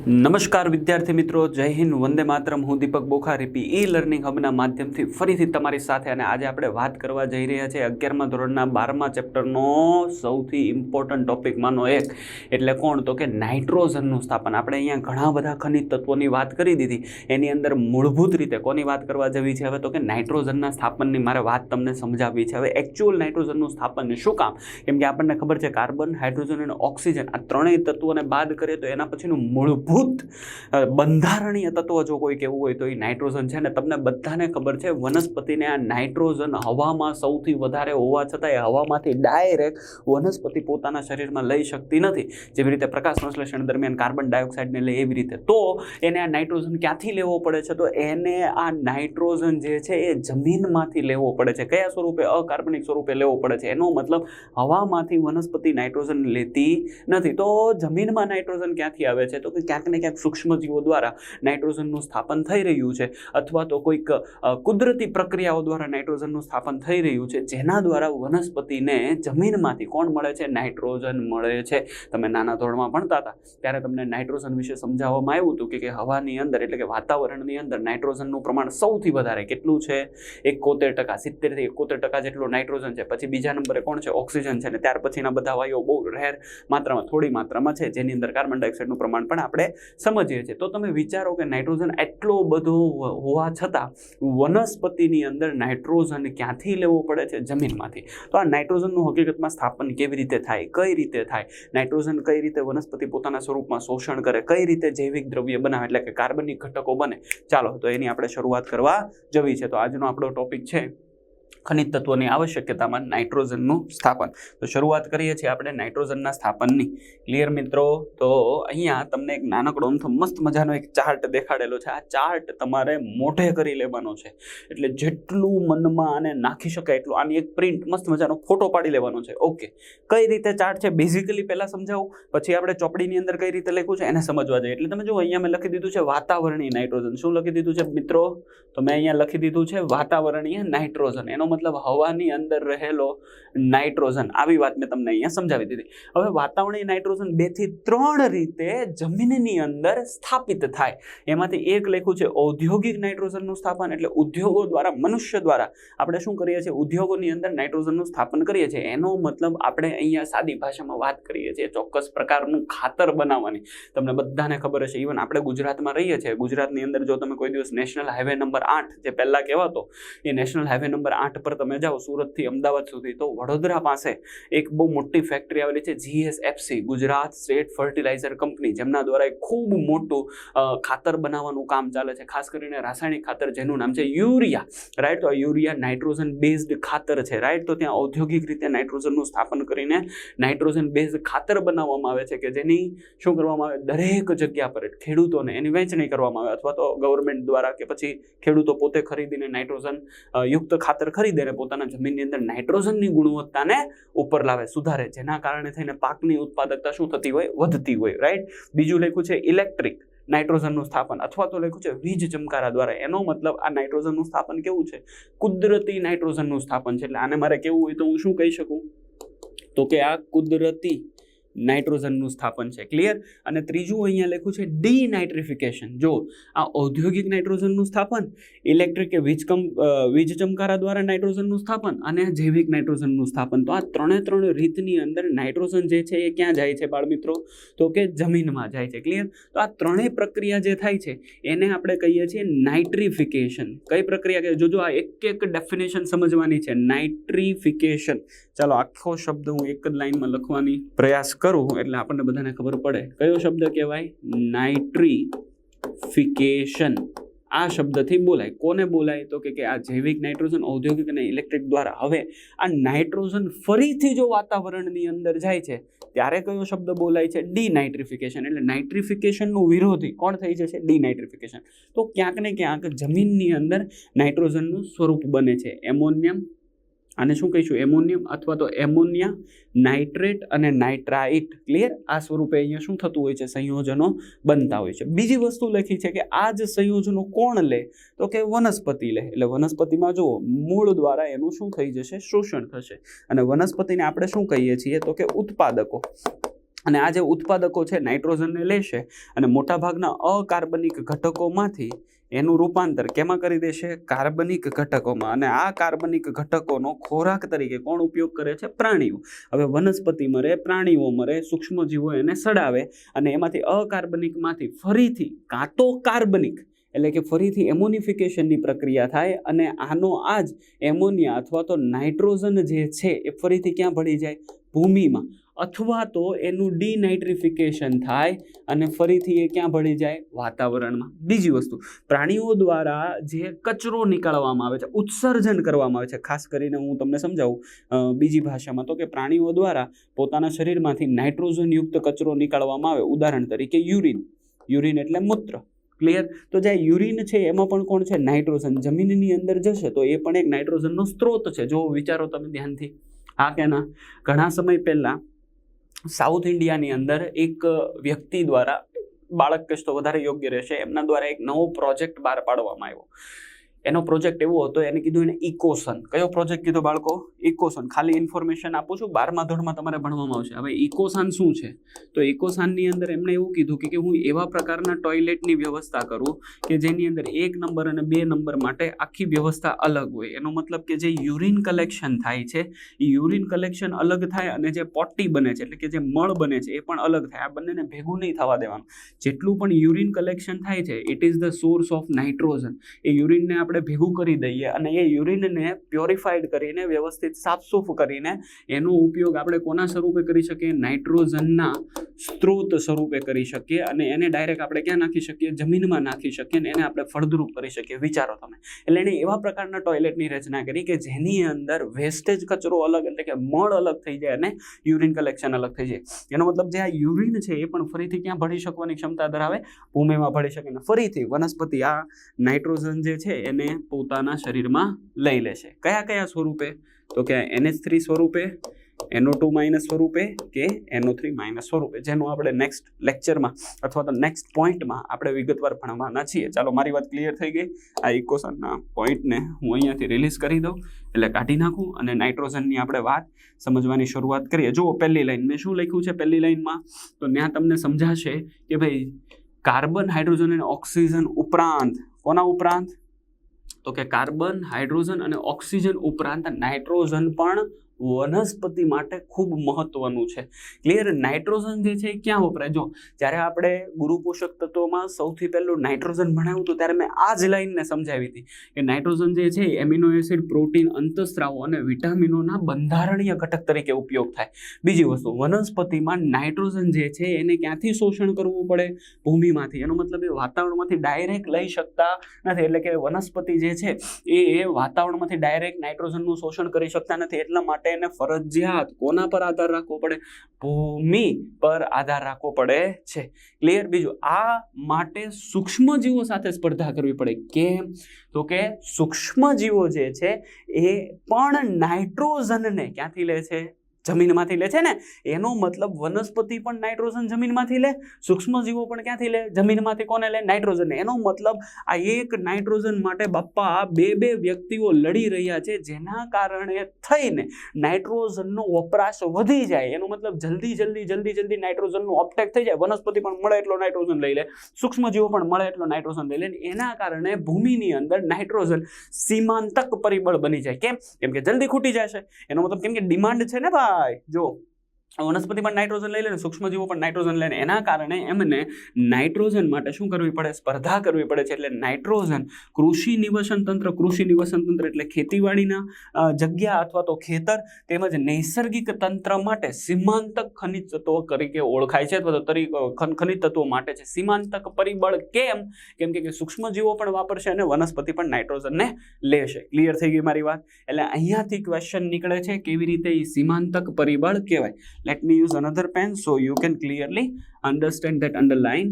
નમસ્કાર વિદ્યાર્થી મિત્રો, જય હિન્દ, વંદે માતરમ. હું દીપક બોખારી પી લર્નિંગ હબના માધ્યમથી ફરીથી તમારી સાથે અને આજે આપણે વાત કરવા જઈ રહ્યા છીએ 11મા ધોરણના 12મા ચેપ્ટરનો સૌથી ઇમ્પોર્ટન્ટ ટોપિકમાંનો એક, એટલે કોણ તો કે નાઇટ્રોજનનું સ્થાપન. આપણે અહીંયા ઘણા બધા ખનિજ તત્વોની વાત કરી દીધી, એની અંદર મૂળભૂત રીતે કોની વાત કરવા જવી છે હવે તો કે નાઇટ્રોજનના સ્થાપનની મારે વાત તમને સમજાવવી છે. હવે એકચ્યુઅલ નાઇટ્રોજનનું સ્થાપન શું કામ? કેમ કે આપણને ખબર છે કાર્બન, હાઇડ્રોજન અને ઓક્સિજન આ ત્રણેય તત્વોને બાદ કરીએ તો એના પછીનું મૂળભૂત બંધારણીય તત્વ જો કોઈ કહેવું હોય તો એ નાઇટ્રોજન છે. ને તમને બધાને ખબર છે વનસ્પતિને આ નાઇટ્રોજન હવામાં સૌથી વધારે હોવા છતાં એ હવામાંથી ડાયરેક્ટ વનસ્પતિ પોતાના શરીરમાં લઈ શકતી નથી. જેવી રીતે પ્રકાશ સંશ્લેષણ દરમિયાન કાર્બન ડાયોક્સાઇડને લે એવી રીતે તો એને આ નાઇટ્રોજન ક્યાંથી લેવો પડે છે? તો એને આ નાઇટ્રોજન જે છે એ જમીનમાંથી લેવો પડે છે. કયા સ્વરૂપે? અકાર્બનિક સ્વરૂપે લેવો પડે છે. એનો મતલબ હવામાંથી વનસ્પતિ નાઇટ્રોજન લેતી નથી. તો જમીનમાં નાઇટ્રોજન ક્યાંથી આવે છે? તો કે ક્યાંક ને ક્યાંક સૂક્ષ્મજીવો દ્વારા નાઇટ્રોજનનું સ્થાપન થઈ રહ્યું છે, અથવા તો કોઈક કુદરતી પ્રક્રિયાઓ દ્વારા નાઇટ્રોજનનું સ્થાપન થઈ રહ્યું છે, જેના દ્વારા વનસ્પતિને જમીનમાંથી કોણ મળે છે? નાઇટ્રોજન મળે છે. તમે નાના ધોરણમાં ભણતા હતા ત્યારે તમને નાઇટ્રોજન વિશે સમજાવવામાં આવ્યું હતું કે હવાની અંદર એટલે કે વાતાવરણની અંદર નાઇટ્રોજનનું પ્રમાણ સૌથી વધારે કેટલું છે? 71%, 70 થી 71% જેટલું નાઇટ્રોજન છે. પછી બીજા નંબરે કોણ છે? ઓક્સિજન છે. ને ત્યાર પછીના બધા વાયુઓ બહુ રેર માત્રામાં, થોડી માત્રામાં છે, જેની અંદર કાર્બન ડાયોક્સાઇડનું પ્રમાણ પણ આપણે સમજીએ છીએ. તો તમે વિચારો કે નાઇટ્રોજન એટલો બધો હોવા છતાં વનસ્પતિની અંદર નાઇટ્રોજન ક્યાંથી લેવો પડે છે? જમીનમાંથી. તો આ નાઇટ્રોજનનું હકીકતમાં સ્થાપન કેવી રીતે થાય, કઈ રીતે થાય, નાઇટ્રોજન કઈ રીતે વનસ્પતિ પોતાના સ્વરૂપમાં શોષણ કરે, કઈ રીતે જૈવિક દ્રવ્ય બનાવે એટલે કે કાર્બનિક ઘટકો બને, ચાલો તો એની આપણે શરૂઆત કરવા જવી છે. તો આજનો આપણો ટોપિક છે ખનિજ તત્વોની આવશ્યકતામાં નાઇટ્રોજનનું સ્થાપન. તો શરૂઆત કરીએ છીએ આપણે નાઇટ્રોજનના સ્થાપનની. ક્લિયર મિત્રો? તો અહીંયા તમને એક નાનકડો મસ્ત મજાનો એક ચાર્ટ દેખાડેલો છે. આ ચાર્ટ તમારે મોઢે કરી લેવાનો છે, એટલે જેટલું મનમાં આને નાખી શકાય એટલું આની એક પ્રિન્ટ મસ્ત મજાનો ફોટો પાડી લેવાનો છે. ઓકે, કઈ રીતે ચાર્ટ છે બેઝિકલી પહેલાં સમજાવું, પછી આપણે ચોપડીની અંદર કઈ રીતે લખ્યું છે એને સમજવા જઈએ. એટલે તમે જો અહીંયા મેં લખી દીધું છે વાતાવરણીય નાઇટ્રોજન. શું લખી દીધું છે મિત્રો? તો મેં અહીંયા લખી દીધું છે વાતાવરણીય નાઇટ્રોજન. એનો મતલબ હવાની અંદર રહેલો નાઇટ્રોજન. આવી વાત મેં તમને અહીંયા સમજાવી દીધી. હવે વાતાવરણીય નાઇટ્રોજન 2 થી 3 રીતે જમીનની અંદર સ્થાપિત થાય. એમાંથી એક લખ્યું છે ઔદ્યોગિક નાઇટ્રોજનનું સ્થાપન, એટલે ઉદ્યોગો દ્વારા, મનુષ્ય દ્વારા આપણે શું કરીએ છીએ? ઉદ્યોગોની અંદર નાઇટ્રોજનનું સ્થાપન કરીએ છીએ. એનો મતલબ આપણે અહીંયા સાદી ભાષામાં વાત કરીએ છીએ ચોક્કસ પ્રકારનું ખાતર બનાવવાની. તમને બધાને ખબર હશે, ઇવન આપણે ગુજરાતમાં રહીએ છીએ, ગુજરાતની અંદર જો તમે કોઈ દિવસ નેશનલ હાઈવે નંબર 8 જે પહેલા કહેવાતો એ નેશનલ હાઈવે નંબર 8 પર તમે જાઓ સુરતથી અમદાવાદ સુધી, તો વડોદરા પાસે એક બહુ મોટી ફેક્ટરી આવેલી છે GSFC, Gujarat state fertilizer company, જેમના દ્વારા એક ખૂબ મોટું ખાતર બનાવવાનું કામ ચાલે છે, ખાસ કરીને રાસાયણિક ખાતર જેનું નામ છે યુરિયા. રાઈટ? તો યુરિયા નાઇટ્રોજન બેઝડ ખાતર છે. રાઈટ? તો ત્યાં ઔદ્યોગિક રીતે નાઇટ્રોજનનું સ્થાપન કરીને નાઇટ્રોજન બેઝડ ખાતર બનાવવામાં આવે છે, કે જેની શું કરવામાં આવે? દરેક જગ્યા પર ખેડૂતોને એની વહેંચણી કરવામાં આવે, અથવા તો ગવર્મેન્ટ દ્વારા કે પછી ખેડૂતો પોતે ખરીદીને નાઇટ્રોજન યુક્ત ખાતર ખરીદે પોતાના જમીનની અંદર નાઇટ્રોજનની ગુણવત્તાને ઉપર લાવે, સુધારે, જેના કારણે થઈને પાકની ઉત્પાદકતા શું થતી હોય? વધતી હોય. રાઈટ? બીજું લખ્યું છે ઇલેક્ટ્રિક નાઇટ્રોજનનું સ્થાપન, અથવા તો લખ્યું છે વીજ ચમકારા દ્વારા. એનો મતલબ આ નાઇટ્રોજનનું સ્થાપન કેવું છે? કુદરતી નાઇટ્રોજનનું સ્થાપન છે. એટલે આને મારે કેવું હોય તો હું શું કહી શકું? તો કે આ કુદરતી નાઇટ્રોજનનું સ્થાપન છે. ક્લિયર? અને ત્રીજું અહીંયા લખ્યું છે ડીનાઇટ્રિફિકેશન. જો આ ઔદ્યોગિક નાઇટ્રોજનનું સ્થાપન, ઇલેક્ટ્રિક કે વીજ ચમકારા દ્વારા નાઇટ્રોજનનું સ્થાપન અને જૈવિક નાઇટ્રોજનનું સ્થાપન. તો આ ત્રણે રીતની અંદર નાઇટ્રોજન જે છે એ ક્યાં જાય છે બાળ મિત્રો? તો કે જમીનમાં જાય છે. ક્લિયર? તો આ ત્રણેય પ્રક્રિયા જે થાય છે એને આપણે કહીએ છીએ નાઇટ્રિફિકેશન. કઈ પ્રક્રિયા કહે? જો આ એક ડેફિનેશન સમજવાની છે. નાઇટ્રિફિકેશન. ચાલો આખો શબ્દ હું એક જ લાઈનમાં લખવાની પ્રયાસ કરું એટલે આપણને બધાને ખબર પડે કયો શબ્દ કહેવાય? નાઇટ્રિફિકેશન. આ શબ્દથી બોલાય. કોને બોલાય? તો કે આ જૈવિક નાઇટ્રોજન ઔદ્યોગિક અને ઇલેક્ટ્રિક દ્વારા. હવે આ નાઇટ્રોજન ફરીથી જો વાતાવરણની અંદર જાય છે ત્યારે કયો શબ્દ બોલાય છે? ડીનાઇટ્રિફિકેશન. એટલે નાઇટ્રિફિકેશનનું વિરોધી કોણ થઈ જશે? ડીનાઇટ્રિફિકેશન. તો ક્યાંક ને ક્યાંક જમીનની અંદર નાઇટ્રોજનનું સ્વરૂપ બને છે એમોનિયમ, આને શું કહીશું? એમોનિયમ, અથવા તો એમોનિયા, નાઇટ્રેટ અને નાઇટ્રાઇટ. ક્લિયર? આ સ્વરૂપે અહીંયા શું થતું હોય છે? સંયોજનો બનતા હોય છે. બીજી વસ્તુ લખી છે કે આ જ સંયોજનો કોણ લે? તો કે વનસ્પતિ લે. એટલે વનસ્પતિમાં જુઓ મૂળ દ્વારા એનું શું થઈ જશે? શોષણ થશે. અને વનસ્પતિને આપણે શું કહીએ છીએ? તો કે ઉત્પાદકો. અને આ જે ઉત્પાદકો છે નાઇટ્રોજનને લેશે અને મોટાભાગના અકાર્બનિક ઘટકોમાંથી એનું રૂપાંતર કેમાં કરી દેશે? કાર્બનિક ઘટકોમાં. અને આ કાર્બનિક ઘટકોનો ખોરાક તરીકે કોણ ઉપયોગ કરે છે? પ્રાણીઓ. હવે વનસ્પતિ મરે, પ્રાણીઓ મરે, સૂક્ષ્મજીવો એને સડાવે અને એમાંથી અકાર્બનિકમાંથી ફરીથી કાં તો કાર્બનિક એટલે કે ફરીથી એમોનિફિકેશનની પ્રક્રિયા થાય અને આનો આ જ એમોનિયા અથવા તો નાઇટ્રોજન જે છે એ ફરીથી ક્યાં ભળી જાય? ભૂમિમાં. અથવા તો એનું ડીનાઇટ્રિફિકેશન થાય અને ફરીથી એ ક્યાં ભળી જાય? વાતાવરણમાં. બીજી વસ્તુ, પ્રાણીઓ દ્વારા જે કચરો નીકાળવામાં આવે છે, ઉત્સર્જન કરવામાં આવે છે, ખાસ કરીને હું તમને સમજાવું બીજી ભાષામાં, તો કે પ્રાણીઓ દ્વારા પોતાના શરીરમાંથી નાઇટ્રોજનયુક્ત કચરો નીકાળવામાં આવે. ઉદાહરણ તરીકે યુરિન એટલે મૂત્ર. ક્લિયર? તો જે યુરિન છે એમાં પણ કોણ છે? નાઇટ્રોજન. જમીનની અંદર જશે તો એ પણ એક નાઇટ્રોજનનો સ્ત્રોત છે. જો વિચારો તમે ધ્યાનથી, હા કે ના? ઘણા સમય પહેલા સાઉથ ઇન્ડિયાની અંદર એક વ્યક્તિ દ્વારા, બાળક કહેશ તો વધારે યોગ્ય રહેશે, એમના દ્વારા એક નવો પ્રોજેક્ટ બહાર પાડવામાં આવ્યો. એનો પ્રોજેક્ટ એવો હતો, એને કીધું એને ઇકોસન. કયો પ્રોજેક્ટ કીધો બાળકો? ઇકોસન. ખાલી ઇન્ફોર્મેશન આપું છું, 12મા ધોરણમાં તમારે ભણવામાં આવશે. હવે ઇકોસાન શું છે? તો ઇકોસાનની અંદર એમણે એવું કીધું કે હું એવા પ્રકારના ટોયલેટની વ્યવસ્થા કરું કે જેની અંદર 1 નંબર અને 2 નંબર માટે આખી વ્યવસ્થા અલગ હોય. એનો મતલબ કે જે યુરિન કલેક્શન થાય છે એ યુરિન કલેક્શન અલગ થાય અને જે પોટી બને છે એટલે કે જે મળ બને છે એ પણ અલગ થાય. આ બંનેને ભેગું નહીં થવા દેવાનું. જેટલું પણ યુરિન કલેક્શન થાય છે it is the source of nitrogen. એ યુરિનને આપણે ભેગું કરી દઈએ અને એ યુરિનને પ્યોરિફાઈડ કરીને વ્યવસ્થિત સાફસૂફ કરીને એનો ઉપયોગ આપણે કોના સ્વરૂપે કરી શકીએ? નાઇટ્રોજનના સ્ત્રોત સ્વરૂપે કરી શકીએ અને એને ડાયરેક્ટ આપણે ક્યાં નાખી શકીએ? જમીનમાં નાખી શકીએ અને એને આપણે ફળદ્રુપ કરી શકીએ. વિચારો તમે. એટલે એણે એવા પ્રકારના ટોયલેટની રચના કરી કે જેની અંદર વેસ્ટેજ કચરો અલગ એટલે કે મળ અલગ થઈ જાય અને યુરિન કલેક્શન અલગ થઈ જાય. એનો મતલબ જે આ યુરિન છે એ પણ ફરીથી ક્યાં ભળી શકવાની ક્ષમતા ધરાવે? ભૂમિમાં ભળી શકે. અને ફરીથી વનસ્પતિ આ નાઇટ્રોજન જે છે એને પોતાના શરીરમાં લઈ લેશે. કયા કયા સ્વરૂપે? તો કે NH3 સ્વરૂપે, NO2- સ્વરૂપે કે NO3- સ્વરૂપે, જેનું આપણે નેક્સ્ટ લેક્ચરમાં અથવા તો નેક્સ્ટ પોઈન્ટમાં આપણે વિગતવાર ભણવાના છીએ. ચાલો, મારી વાત ક્લિયર થઈ ગઈ. આ ઇકોસનના પોઈન્ટને હું અહીંયાથી રિલીઝ કરી દઉં એટલે કાઢી નાખું અને નાઇટ્રોજનની આપણે વાત સમજવાની શરૂઆત કરીએ. જુઓ પહેલી લાઈન મેં શું લખ્યું છે પહેલી લાઈનમાં? તો ત્યાં તમને સમજાશે કે ભાઈ કાર્બન, હાઇડ્રોજન અને ઓક્સિજન ઉપરાંત, કોના ઉપરાંત? તો કે કાર્બન, હાઇડ્રોજન અને ઓક્સિજન ઉપરાંત નાઇટ્રોજન પણ વનસ્પતિ માટે ખૂબ મહત્વનું છે. ક્લિયર? નાઇટ્રોજન જે છે એ ક્યાં વપરાય? જો જ્યારે આપણે ગુરુ પોષક તત્વોમાં સૌથી પહેલું નાઇટ્રોજન ભણાવ્યું હતું ત્યારે મેં આ જ લાઈનને સમજાવી હતી કે નાઇટ્રોજન જે છે એમિનો એસિડ, પ્રોટીન, અંતઃસ્ત્રાવો અને વિટામિનોના બંધારણીય ઘટક તરીકે ઉપયોગ થાય. બીજી વસ્તુ, વનસ્પતિમાં નાઇટ્રોજન જે છે એને ક્યાંથી શોષણ કરવું પડે? ભૂમિમાંથી. એનો મતલબ એ વાતાવરણમાંથી ડાયરેક્ટ લઈ શકતા નથી. એટલે કે વનસ્પતિ જે છે એ વાતાવરણમાંથી ડાયરેક્ટ નાઇટ્રોજનનું શોષણ કરી શકતા નથી. એટલા માટે એને ફરજિયાત કોના પર આધાર રાખવો પડે? ભૂમિ પર આધાર રાખવો પડે છે. ક્લિયર? બીજું, આ માટે સૂક્ષ્મજીવો સાથે સ્પર્ધા કરવી પડે. કેમ? તો કે સૂક્ષ્મજીવો જે છે એ પણ નાઇટ્રોજનને ક્યાંથી લે છે? જમીનમાંથી લે છે ને. એનો મતલબ વનસ્પતિ પણ નાઇટ્રોજન જમીનમાંથી લે, સૂક્ષ્મજીવો પણ ક્યાંથી લે? જમીનમાંથી. કોને લે? નાઇટ્રોજન. એનો મતલબ આ એક નાઇટ્રોજન માટે બાપ્પા બે વ્યક્તિઓ લડી રહ્યા છે, જેના કારણે થઈને નાઇટ્રોજનનો વપરાશ વધી જાય. એનો મતલબ જલ્દી નાઇટ્રોજનનું ઓપટેક થઈ જાય. વનસ્પતિ પણ મળે એટલો નાઇટ્રોજન લઈ લે, સૂક્ષ્મજીવો પણ મળે એટલો નાઇટ્રોજન લઈ લે. એના કારણે ભૂમિની અંદર નાઇટ્રોજન સીમાંતક પરિબળ બની જાય. કેમ કે જલ્દી ખૂટી જશે. એનો મતલબ કેમ કે ડિમાન્ડ છે ને ભાઈ. જો વનસ્પતિ પણ નાઇટ્રોજન લઈ લે ને સૂક્ષ્મજીવો પણ નાઇટ્રોજન લે ને, એના કારણે એમને નાઇટ્રોજન માટે શું કરવી પડે? સ્પર્ધા કરવી પડે છે. એટલે નાઇટ્રોજન કૃષિ નિવસન તંત્ર એટલે ખેતીવાડીના જગ્યા અથવા તો ખેતર તેમજ નૈસર્ગિક તંત્ર માટે સીમાંતક ખનિજ તત્વો તરીકે ઓળખાય છે અથવા તો ખનિજ તત્વો માટે છે. સીમાંતક પરિબળ કેમ? કેમ કે સૂક્ષ્મજીવો પણ વાપરશે અને વનસ્પતિ પણ નાઇટ્રોજનને લેશે. ક્લિયર થઈ ગઈ મારી વાત? એટલે અહીંયાથી ક્વેશ્ચન નીકળે છે કેવી રીતે એ સીમાંતક પરિબળ કહેવાય. Let me use another pen so you can clearly understand that underline.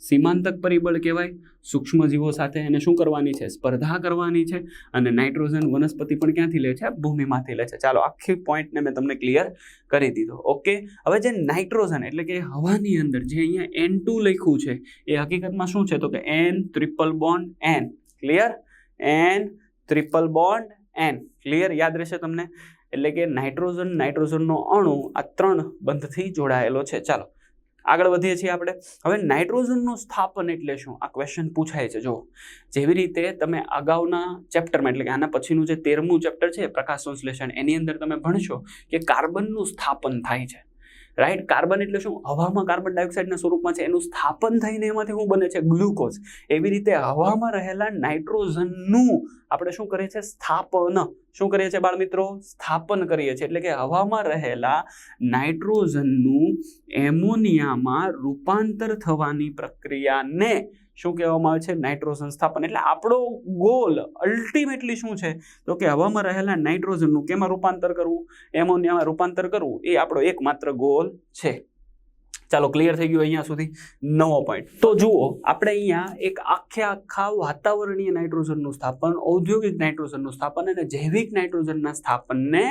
સીમાંતક પરિબળ કહેવાય. સૂક્ષ્મજીવો સાથે એને શું કરવાની છે? સ્પર્ધા કરવાની છે. અને નાઇટ્રોજન વનસ્પતિ પણ ક્યાંથી લે છે? ભૂમિમાંથી લે છે. ચાલો, આખી પોઈન્ટને મેં તમને ક્લિયર કરી દીધો. ઓકે, હવે જે નાઇટ્રોજન એટલે કે હવાની અંદર જે અહીંયા N2 લખ્યું છે એ હકીકતમાં શું છે? તો કે N∼N. ક્લિયર? N∼N. ક્લિયર? યાદ રહેશે તમને? એટલે કે નાઇટ્રોજનનો અણુ આ 3 બંધથી જોડાયેલો છે. ચાલો, આગળ વધીએ છીએ આપણે. હવે નાઇટ્રોજનનું સ્થાપન એટલે શું, આ ક્વેશ્ચન પૂછાય છે. જો જેવી રીતે તમે અગાઉના ચેપ્ટરમાં એટલે કે આના પછીનું જે 13મું ચેપ્ટર છે પ્રકાશ સંશ્લેષણ, એની અંદર તમે ભણશો કે કાર્બનનું સ્થાપન થાય છે. રાઈટ, કાર્બન એટલે શું, હવામાં કાર્બન ડાયોક્સાઇડના સ્વરૂપમાં છે, એનું સ્થાપન થઈને એમાંથી શું બને છે, ગ્લુકોઝ. એવી રીતે હવામાં રહેલા નાઇટ્રોજનનું આપણે શું કરીએ છીએ, સ્થાપન. શું કરીએ છીએ બાળ મિત્રો, સ્થાપન કરીએ છીએ. એટલે કે હવામાં રહેલા નાઇટ્રોજનનું એમોનિયામાં રૂપાંતર થવાની પ્રક્રિયાને શું કહેવામાં આવે છે, નાઇટ્રોજન સ્થાપન. એટલે આપણો ગોલ અલ્ટિમેટલી શું છે, તો કે હવામાં રહેલા નાઇટ્રોજનનું કેમાં રૂપાંતર કરવું, એમોનિયામાં રૂપાંતર કરવું, એ આપણો એકમાત્ર ગોલ છે. ચાલો, ક્લિયર થઈ ગયું અહીંયા સુધી. 9મો પોઈન્ટ. તો જુઓ, આપણે અહીંયા એક આખા વાતાવરણીય નાઇટ્રોજનનું સ્થાપન, ઔદ્યોગિક નાઇટ્રોજનનું સ્થાપન અને જૈવિક નાઇટ્રોજનના સ્થાપનને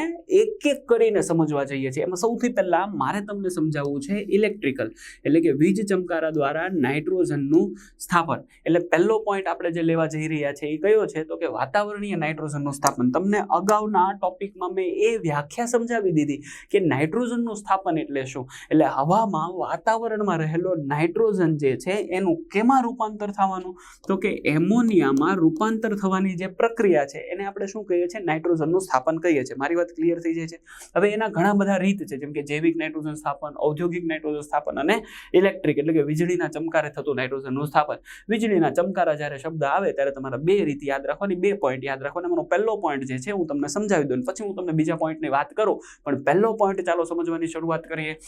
એક એક કરીને સમજવા જઈએ છીએ. એમાં સૌથી પહેલા મારે તમને સમજાવવું છે ઇલેક્ટ્રિકલ, એટલે કે વીજ ચમકારા દ્વારા નાઇટ્રોજનનું સ્થાપન. એટલે પહેલો પોઈન્ટ આપણે જે લેવા જઈ રહ્યા છે એ કયો છે, તો કે વાતાવરણીય નાઇટ્રોજનનું સ્થાપન. તમને અગાઉના ટોપિકમાં મેં એ વ્યાખ્યા સમજાવી દીધી કે નાઇટ્રોજનનું સ્થાપન એટલે શું. એટલે હવામાં વાતાવરણમાં રહેલો નાઇટ્રોજન જે છે એનું કેમાં રૂપાંતર થવાનું, તો કે એમોનિયામાં રૂપાંતર થવાની જે પ્રક્રિયા છે એને આપણે શું કહીએ છીએ, નાઇટ્રોજનનું સ્થાપન કહીએ છીએ. મારી વાત ક્લિયર થઈ જાય છે. હવે એના ઘણા બધા રીત છે, જેમ કે જૈવિક નાઇટ્રોજન સ્થાપન, ઔદ્યોગિક નાઇટ્રોજન સ્થાપન અને ઇલેક્ટ્રિક એટલે કે વીજળીના ચમકારે થતું નાઇટ્રોજનનું સ્થાપન. વીજળીના ચમકારા જ્યારે શબ્દ આવે ત્યારે તમારે બે રીત યાદ રાખવાની, બે પોઈન્ટ યાદ રાખવાના. એનો પહેલો પોઈન્ટ જે છે હું તમને સમજાવી દઉં, પછી હું તમને બીજા પોઈન્ટની વાત કરું. પણ પહેલો પોઈન્ટ ચાલો સમજવાની શરૂઆત કરીએ.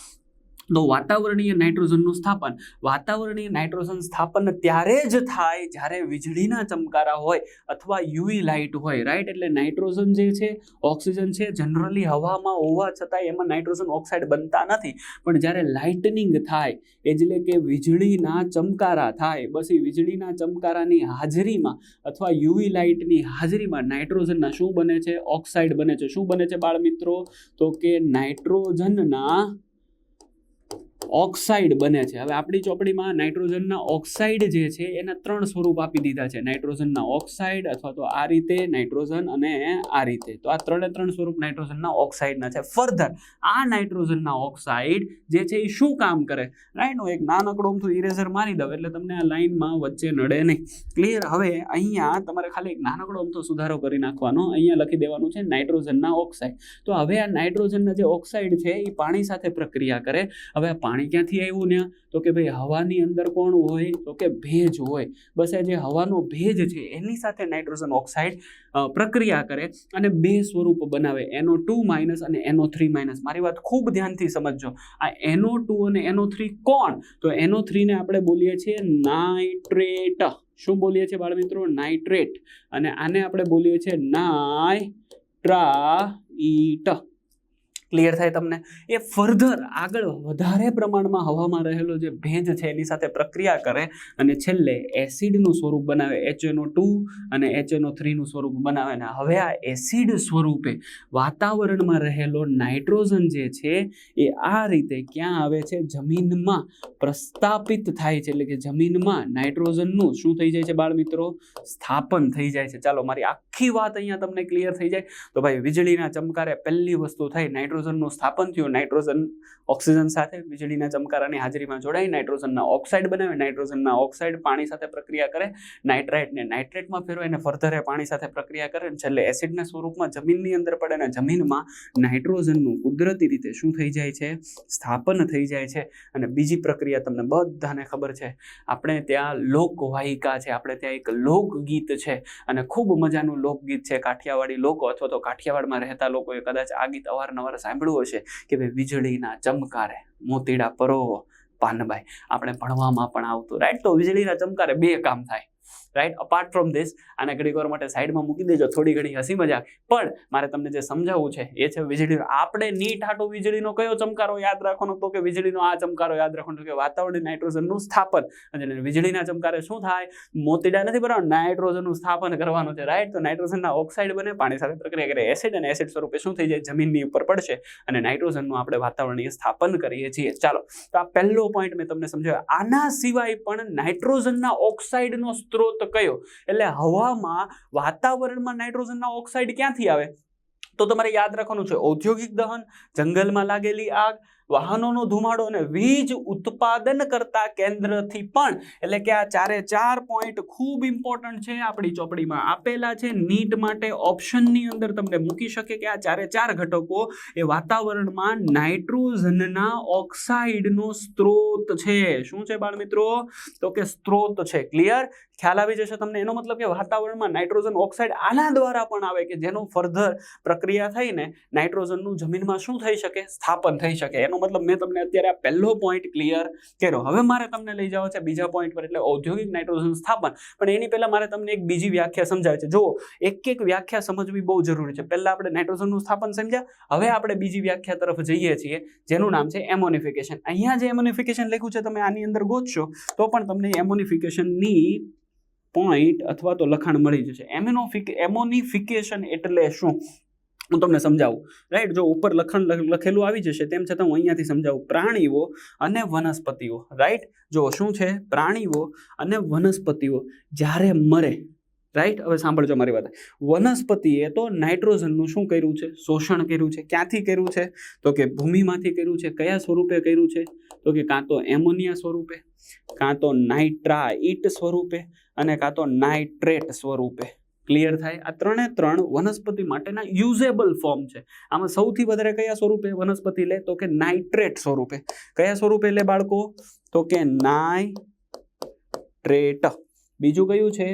તો વાતાવરણીય નાઇટ્રોજનનું સ્થાપન, વાતાવરણીય નાઇટ્રોજન સ્થાપન ત્યારે જ થાય જ્યારે વીજળીના ચમકારા હોય અથવા યુવી લાઇટ હોય. રાઈટ, એટલે નાઇટ્રોજન જે છે, ઓક્સિજન છે, જનરલી હવામાં હોવા છતાં એમાં નાઇટ્રોજન ઓક્સાઇડ બનતા નથી. પણ જ્યારે લાઇટનિંગ થાય, એટલે કે વીજળીના ચમકારા થાય, બસ એ વીજળીના ચમકારાની હાજરીમાં અથવા યુવી લાઇટની હાજરીમાં નાઇટ્રોજનના શું બને છે, ઓક્સાઇડ બને છે. શું બને છે બાળ મિત્રો, તો કે નાઇટ્રોજનના ઓક્સાઇડ બને છે. હવે આપણી ચોપડીમાં નાઇટ્રોજનના ઓક્સાઇડ જે છે એના 3 સ્વરૂપ આપી દીધા છે, નાઇટ્રોજનના ઓક્સાઇડ અથવા તો આ રીતે નાઇટ્રોજન અને આ રીતે. તો આ 3 સ્વરૂપ નાઇટ્રોજનના ઓક્સાઇડના છે. ફર્ધર આ નાઇટ્રોજનના ઓક્સાઇડ જે છે એ શું કામ કરે, રાઈટ, હું એક નાનકડો અમથું ઇરેઝર મારી દઉં એટલે તમને આ લાઈનમાં વચ્ચે નડે નહીં. ક્લિયર. હવે અહીંયા તમારે ખાલી એક નાનકડો અમથો સુધારો કરી નાખવાનો. અહીંયા લખી દેવાનું છે નાઇટ્રોજનના ઓક્સાઇડ. તો હવે આ નાઇટ્રોજનના જે ઓક્સાઇડ છે એ પાણી સાથે પ્રક્રિયા કરે. હવે પાણી ક્યાંથી આવ્યું ને, તો કે ભાઈ હવાની અંદર કોણ હોય, તો કે ભેજ હોય. બસ આ જે હવાનો ભેજ છે એની સાથે નાઇટ્રોજન ઓક્સાઇડ પ્રક્રિયા કરે અને 2 સ્વરૂપ બનાવે, NO2- અને NO3-. મારી વાત ખૂબ ધ્યાનથી સમજજો. આ NO2 અને NO3 કોણ, તો NO3 ને આપણે બોલીએ છીએ નાઇટ્રેટ. શું બોલીએ છીએ બાળ મિત્રો, નાઇટ્રેટ. અને આને આપણે બોલીએ છીએ નાઇટ્રાઇટ. ક્લિયર થાય તમને. એ ફર્ધર આગળ વધારે પ્રમાણમાં હવામાં રહેલો જે ભેજ છે એની સાથે પ્રક્રિયા કરે અને છેલ્લે એસિડનું સ્વરૂપ બનાવે, HNO2 અને HNO3નું સ્વરૂપ બનાવે. ને હવે આ એસિડ સ્વરૂપે વાતાવરણમાં રહેલો નાઇટ્રોજન જે છે એ આ રીતે ક્યાં આવે છે, જમીનમાં પ્રસ્થાપિત થાય છે. એટલે કે જમીનમાં નાઇટ્રોજનનું શું થઈ જાય છે બાળ મિત્રો, સ્થાપન થઈ જાય છે. ચાલો, મારી આખી વાત અહીંયા તમને ક્લિયર થઈ જાય. તો ભાઈ વીજળીના ચમકારે પહેલી વસ્તુ થઈ, નાઇટ્રોજનનું સ્થાપન થયું. નાઇટ્રોજન ઓક્સિજન સાથે વીજળીના ચમકારાની હાજરીમાં જોડાઈ નાઇટ્રોજનના ઓક્સાઇડ બનાવે. નાઇટ્રોજનના ઓક્સાઇડ પાણી સાથે પ્રક્રિયા કરે, નાઇટ્રાઇટને નાઇટ્રેટમાં ફેરવાય અને ફર્ધર પાણી સાથે પ્રક્રિયા કરે અને છેલ્લે એસિડના સ્વરૂપમાં જમીનની અંદર પડે અને જમીનમાં નાઇટ્રોજનનું કુદરતી રીતે શું થઈ જાય છે, સ્થાપન થઈ જાય છે. અને બીજી પ્રક્રિયા તમને બધાને ખબર છે, આપણે ત્યાં લોકવાહિકા છે, આપણે ત્યાં એક લોકગીત છે અને ખૂબ મજાનું લોકગીત છે. કાઠિયાવાડી લોકો અથવા તો કાઠિયાવાડમાં રહેતા લોકોએ કદાચ આ ગીત અવારનવાર સાંભળ્યું હશે કે ભાઈ વીજળીના ચમકારે મોતીડા પરોવો પાનબાઈ. આપણે ભણવામાં પણ આવતું. રાઈટ, તો વીજળીના ચમકારે 2 કામ થાય. રાઈટ, અપાર્ટ ફ્રોમ ધીસ, આને ઘડીક વાર માટે સાઈડમાં મૂકી દેજો, થોડી ઘણી હસી મજાક. પણ મારે તમને જે સમજાવવું છે એ છે વીજળીનો. આપણે નીટ હાટો વીજળીનો કયો ચમકારો યાદ રાખવાનો, તો કે વીજળીનો આ ચમકારો યાદ રાખવાનો કે વાતાવરણીય નાઇટ્રોજનનું સ્થાપન. અને વીજળીના ચમકારે શું થાય, મોતીડા નથી બરાબર, નાઇટ્રોજનનું સ્થાપન કરવાનું છે. રાઈટ, તો નાઇટ્રોજનના ઓક્સાઇડ બને, પાણી સાથે પ્રક્રિયા કરે એસિડ, અને એસિડ સ્વરૂપે શું થઈ જાય, જમીનની ઉપર પડશે અને નાઇટ્રોજનનું આપણે વાતાવરણીય સ્થાપન કરીએ છીએ. ચાલો, તો આ પહેલો પોઈન્ટ મેં તમને સમજાવ્યો. આના સિવાય પણ નાઇટ્રોજનના ઓક્સાઇડનો સ્ત્રોત કયો, એટલે હવામાં વાતાવરણમાં નાઇટ્રોજનના ઓક્સાઇડ ક્યાંથી આવે, તો તમારે યાદ રાખવાનું છે ઔદ્યોગિક દહન, જંગલમાં લાગેલી આગ, વાહનોનો ધુમાડો અને વીજ ઉત્પાદન કરતા કેન્દ્રથી પણ, એટલે કે આ 4 પોઈન્ટ ખૂબ ઇમ્પોર્ટન્ટ છે, આપણી ચોપડીમાં આપેલા છે. નીટ માટે ઓપ્શનની અંદર તમને મૂકી શકે કે આ 4 ઘટકો એ વાતાવરણમાં નાઇટ્રોજનના ઓક્સાઇડનો સ્ત્રોત છે. શું છે બાળ મિત્રો? તો કે સ્ત્રોત છે. ક્લિયર? ખ્યાલ આવી જશે તમને. એનો મતલબ કે વાતાવરણમાં નાઇટ્રોજન ઓક્સાઇડ આના દ્વારા પણ આવે કે જેનો ફર્ધર પ્રક્રિયા થઈને નાઇટ્રોજનનું જમીનમાં શું થઈ શકે? સ્થાપન થઈ શકે. એનો મતલબ મેં તમને અત્યારે આ પહેલો પોઈન્ટ ક્લિયર કર્યો. હવે મારે તમને લઈ જવો છે બીજા પોઈન્ટ પર, એટલે ઔદ્યોગિક નાઇટ્રોજન સ્થાપન. પણ એની પહેલા મારે તમને એક બીજી વ્યાખ્યા સમજાવે છે. જુઓ, એક વ્યાખ્યા સમજવી બહુ જરૂરી છે. પહેલા આપણે નાઇટ્રોજનનું સ્થાપન સમજ્યા, હવે આપણે બીજી વ્યાખ્યા તરફ જઈએ છીએ, જેનું નામ છે એમોનિફિકેશન. અહીંયા જે એમોનિફિકેશન લખ્યું છે તમે આની અંદર ગોતશો તો પણ તમને એમોનિફિકેશનની પોઈન્ટ અથવા તો લખાણ મળી જશે. એમોનિફિકેશન એટલે શું હું તમને સમજાવું. રાઈટ? જો ઉપર લખાણ લખેલું આવી જશે તેમ છતાં હું અહીંયાથી સમજાવું. પ્રાણીઓ અને વનસ્પતિઓ. રાઈટ? જો શું છે? પ્રાણીઓ અને વનસ્પતિઓ જ્યારે મરે, રાઈટ? હવે સાંભળજો મારી વાત. વનસ્પતિએ તો નાઇટ્રોજનનું શું કર્યું છે? શોષણ કર્યું છે. ક્યાંથી કર્યું છે? તો કે ભૂમિમાંથી કર્યું છે. કયા સ્વરૂપે કર્યું છે? તો કે કાં તો એમોનિયા સ્વરૂપે, કાં તો નાઇટ્રાઇટ સ્વરૂપે, અને કાં તો નાઇટ્રેટ સ્વરૂપે. ક્લિયર થાય? આ 3 વનસ્પતિ માટેના યુઝેબલ ફોર્મ છે. આમાં સૌથી વધારે કયા સ્વરૂપે વનસ્પતિ લે? તો કે નાઇટ્રેટ સ્વરૂપે. કયા સ્વરૂપે લે બાળકો? તો કે નાઇટ્રેટ. બીજું કયું છે?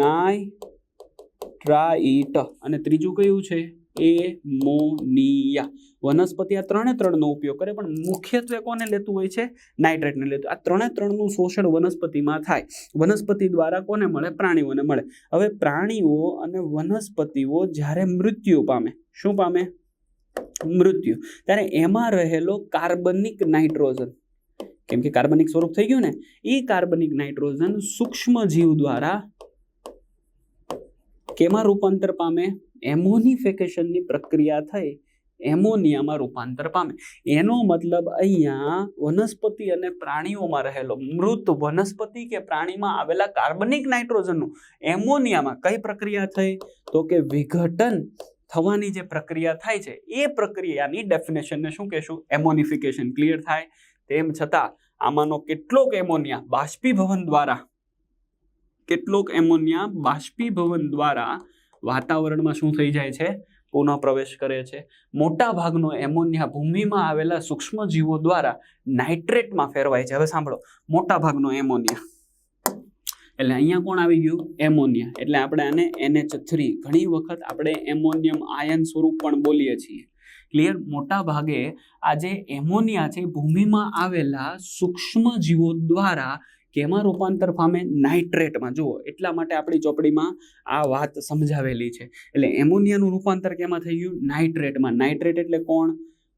નાઇટ્રાઇટ. અને ત્રીજું કયું છે? એમોનિયા. વનસ્પતિ આ 3નો ઉપયોગ કરે, પણ મુખ્યત્વે કોને લેતું હોય છે? નાઇટ્રેટને લેતું. આ 3નું શોષણ વનસ્પતિમાં થાય. વનસ્પતિ દ્વારા કોને મળે? પ્રાણીઓને મળે. હવે પ્રાણીઓ અને વનસ્પતિઓ જ્યારે મૃત્યુ પામે, શું પામે? મૃત્યુ. ત્યારે એમાં રહેલો કાર્બનિક નાઇટ્રોજન, કેમ કે કાર્બનિક સ્વરૂપ થઈ ગયું ને, એ કાર્બનિક નાઇટ્રોજન સૂક્ષ્મ જીવ દ્વારા કેમાં રૂપાંતર પામે? એમોનિફિકેશનની પ્રક્રિયા થઈ એમોનિયામાં રૂપાંતર પામે. એનો મતલબ અહીંયા વનસ્પતિ અને પ્રાણીઓમાં રહેલો મૃત વનસ્પતિ કે પ્રાણીમાં આવેલા કાર્બનિક નાઇટ્રોજનનું એમોનિયામાં કઈ પ્રક્રિયા થઈ? તો કે વિઘટન થવાની જે પ્રક્રિયા થાય છે એ પ્રક્રિયાની ડેફિનેશનને શું કહેશું? એમોનિફિકેશન. ક્લિયર થાય? તેમ છતાં આમાંનો કેટલોક એમોનિયા બાષ્પીભવન દ્વારા વાતાવરણમાં શું થઈ જાય છે? પુનઃ પ્રવેશ કરે છે. મોટા ભાગનો એમોનિયા ભૂમિમાં આવેલા સૂક્ષ્મ જીવો દ્વારા નાઇટ્રેટમાં ફેરવાય છે. હવે સાંભળો, મોટા ભાગનો એમોનિયા એટલે અહીંયા કોણ આવી ગયું? એમોનિયા. એટલે આપણે આને NH3, ઘણી વખત આપણે એમોનિયમ આયન સ્વરૂપ પણ બોલીએ છીએ. ક્લિયર? મોટા ભાગે આ જે એમોનિયા છે ભૂમિમાં આવેલા સૂક્ષ્મ જીવો દ્વારા કેમાં રૂપાંતર પામે? નાઇટ્રેટમાં. જુઓ, એટલા માટે આપણી ચોપડીમાં આ વાત સમજાવેલી છે. એટલે એમોનિયાનું રૂપાંતર કેમાં થઈ ગયું? નાઇટ્રેટમાં. નાઇટ્રેટ એટલે કોણ?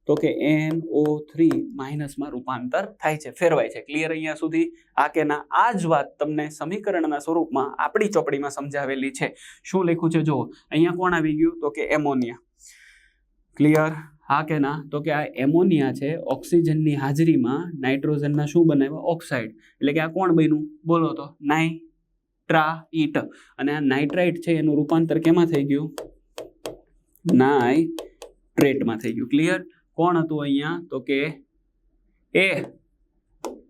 તો કે NO3 માઇનસમાં રૂપાંતર થાય છે, ફેરવાય છે. ક્લિયર અહીંયા સુધી? આ કે ના? આ જ વાત તમને સમીકરણના સ્વરૂપમાં આપણી ચોપડીમાં સમજાવેલી છે. શું લખ્યું છે? જુઓ, અહીંયા કોણ આવી ગયું? તો કે એમોનિયા. ક્લિયર? હા કે ના? તો કે આ એમોનિયા છે ઓક્સિજનની હાજરીમાં નાઇટ્રોજનના શું બનાવ્યા? ઓક્સાઇડ. એટલે કે આ કોણ બન્યું? બોલો તો. નાઇટ્રાઇટ. અને આ નાઇટ્રાઇટ છે એનું રૂપાંતર કેમાં થઈ ગયું? નાઇટ્રેટમાં થઈ ગયું. ક્લિયર? કોણ હતું અહીંયા? તો કે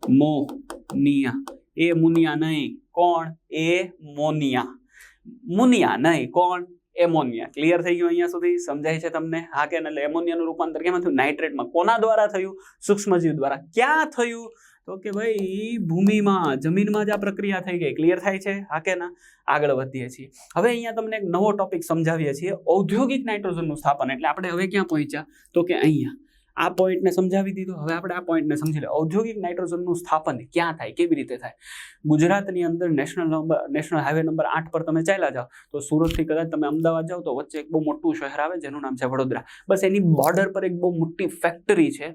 એમોનિયા. એમોનિયા નહીં. કોણ? એમોનિયા. મુનિયા નહીં. કોણ? એમોનિયા. ક્લિયર થઈ ગયું? અહીંયા સુધી સમજાય છે તમને? હા કે? એટલે એમોનિયાનું રૂપાંતર કેમાં થયું? નાઇટ્રેટમાં. કોના દ્વારા થયું? સૂક્ષ્મજીવ દ્વારા. ક્યાં થયું? તો કે ભાઈ ભૂમિમાં, જમીનમાં જ આ પ્રક્રિયા થઈ ગઈ. ક્લિયર થાય છે? હા કે ના? આગળ વધીએ છીએ. હવે અહીંયા તમને એક નવો ટોપિક સમજાવીએ છીએ, ઔદ્યોગિક નાઇટ્રોજનનું સ્થાપન. એટલે આપણે હવે ક્યાં પહોંચ્યા? તો કે અહીંયા આ પોઈન્ટને સમજાવી દીધો. હવે આપણે આ પોઈન્ટને સમજી લે. ઔદ્યોગિક નાઇટ્રોજનનું સ્થાપન ક્યાં થાય? કેવી રીતે થાય? ગુજરાતની અંદર નેશનલ હાઈવે નંબર 8 પર તમે ચાલ્યા જાઓ તો સુરતથી કદાચ તમે અમદાવાદ જાઓ તો વચ્ચે એક બહુ મોટું શહેર આવે જેનું નામ છે વડોદરા. બસ એની બોર્ડર પર એક બહુ મોટી ફેક્ટરી છે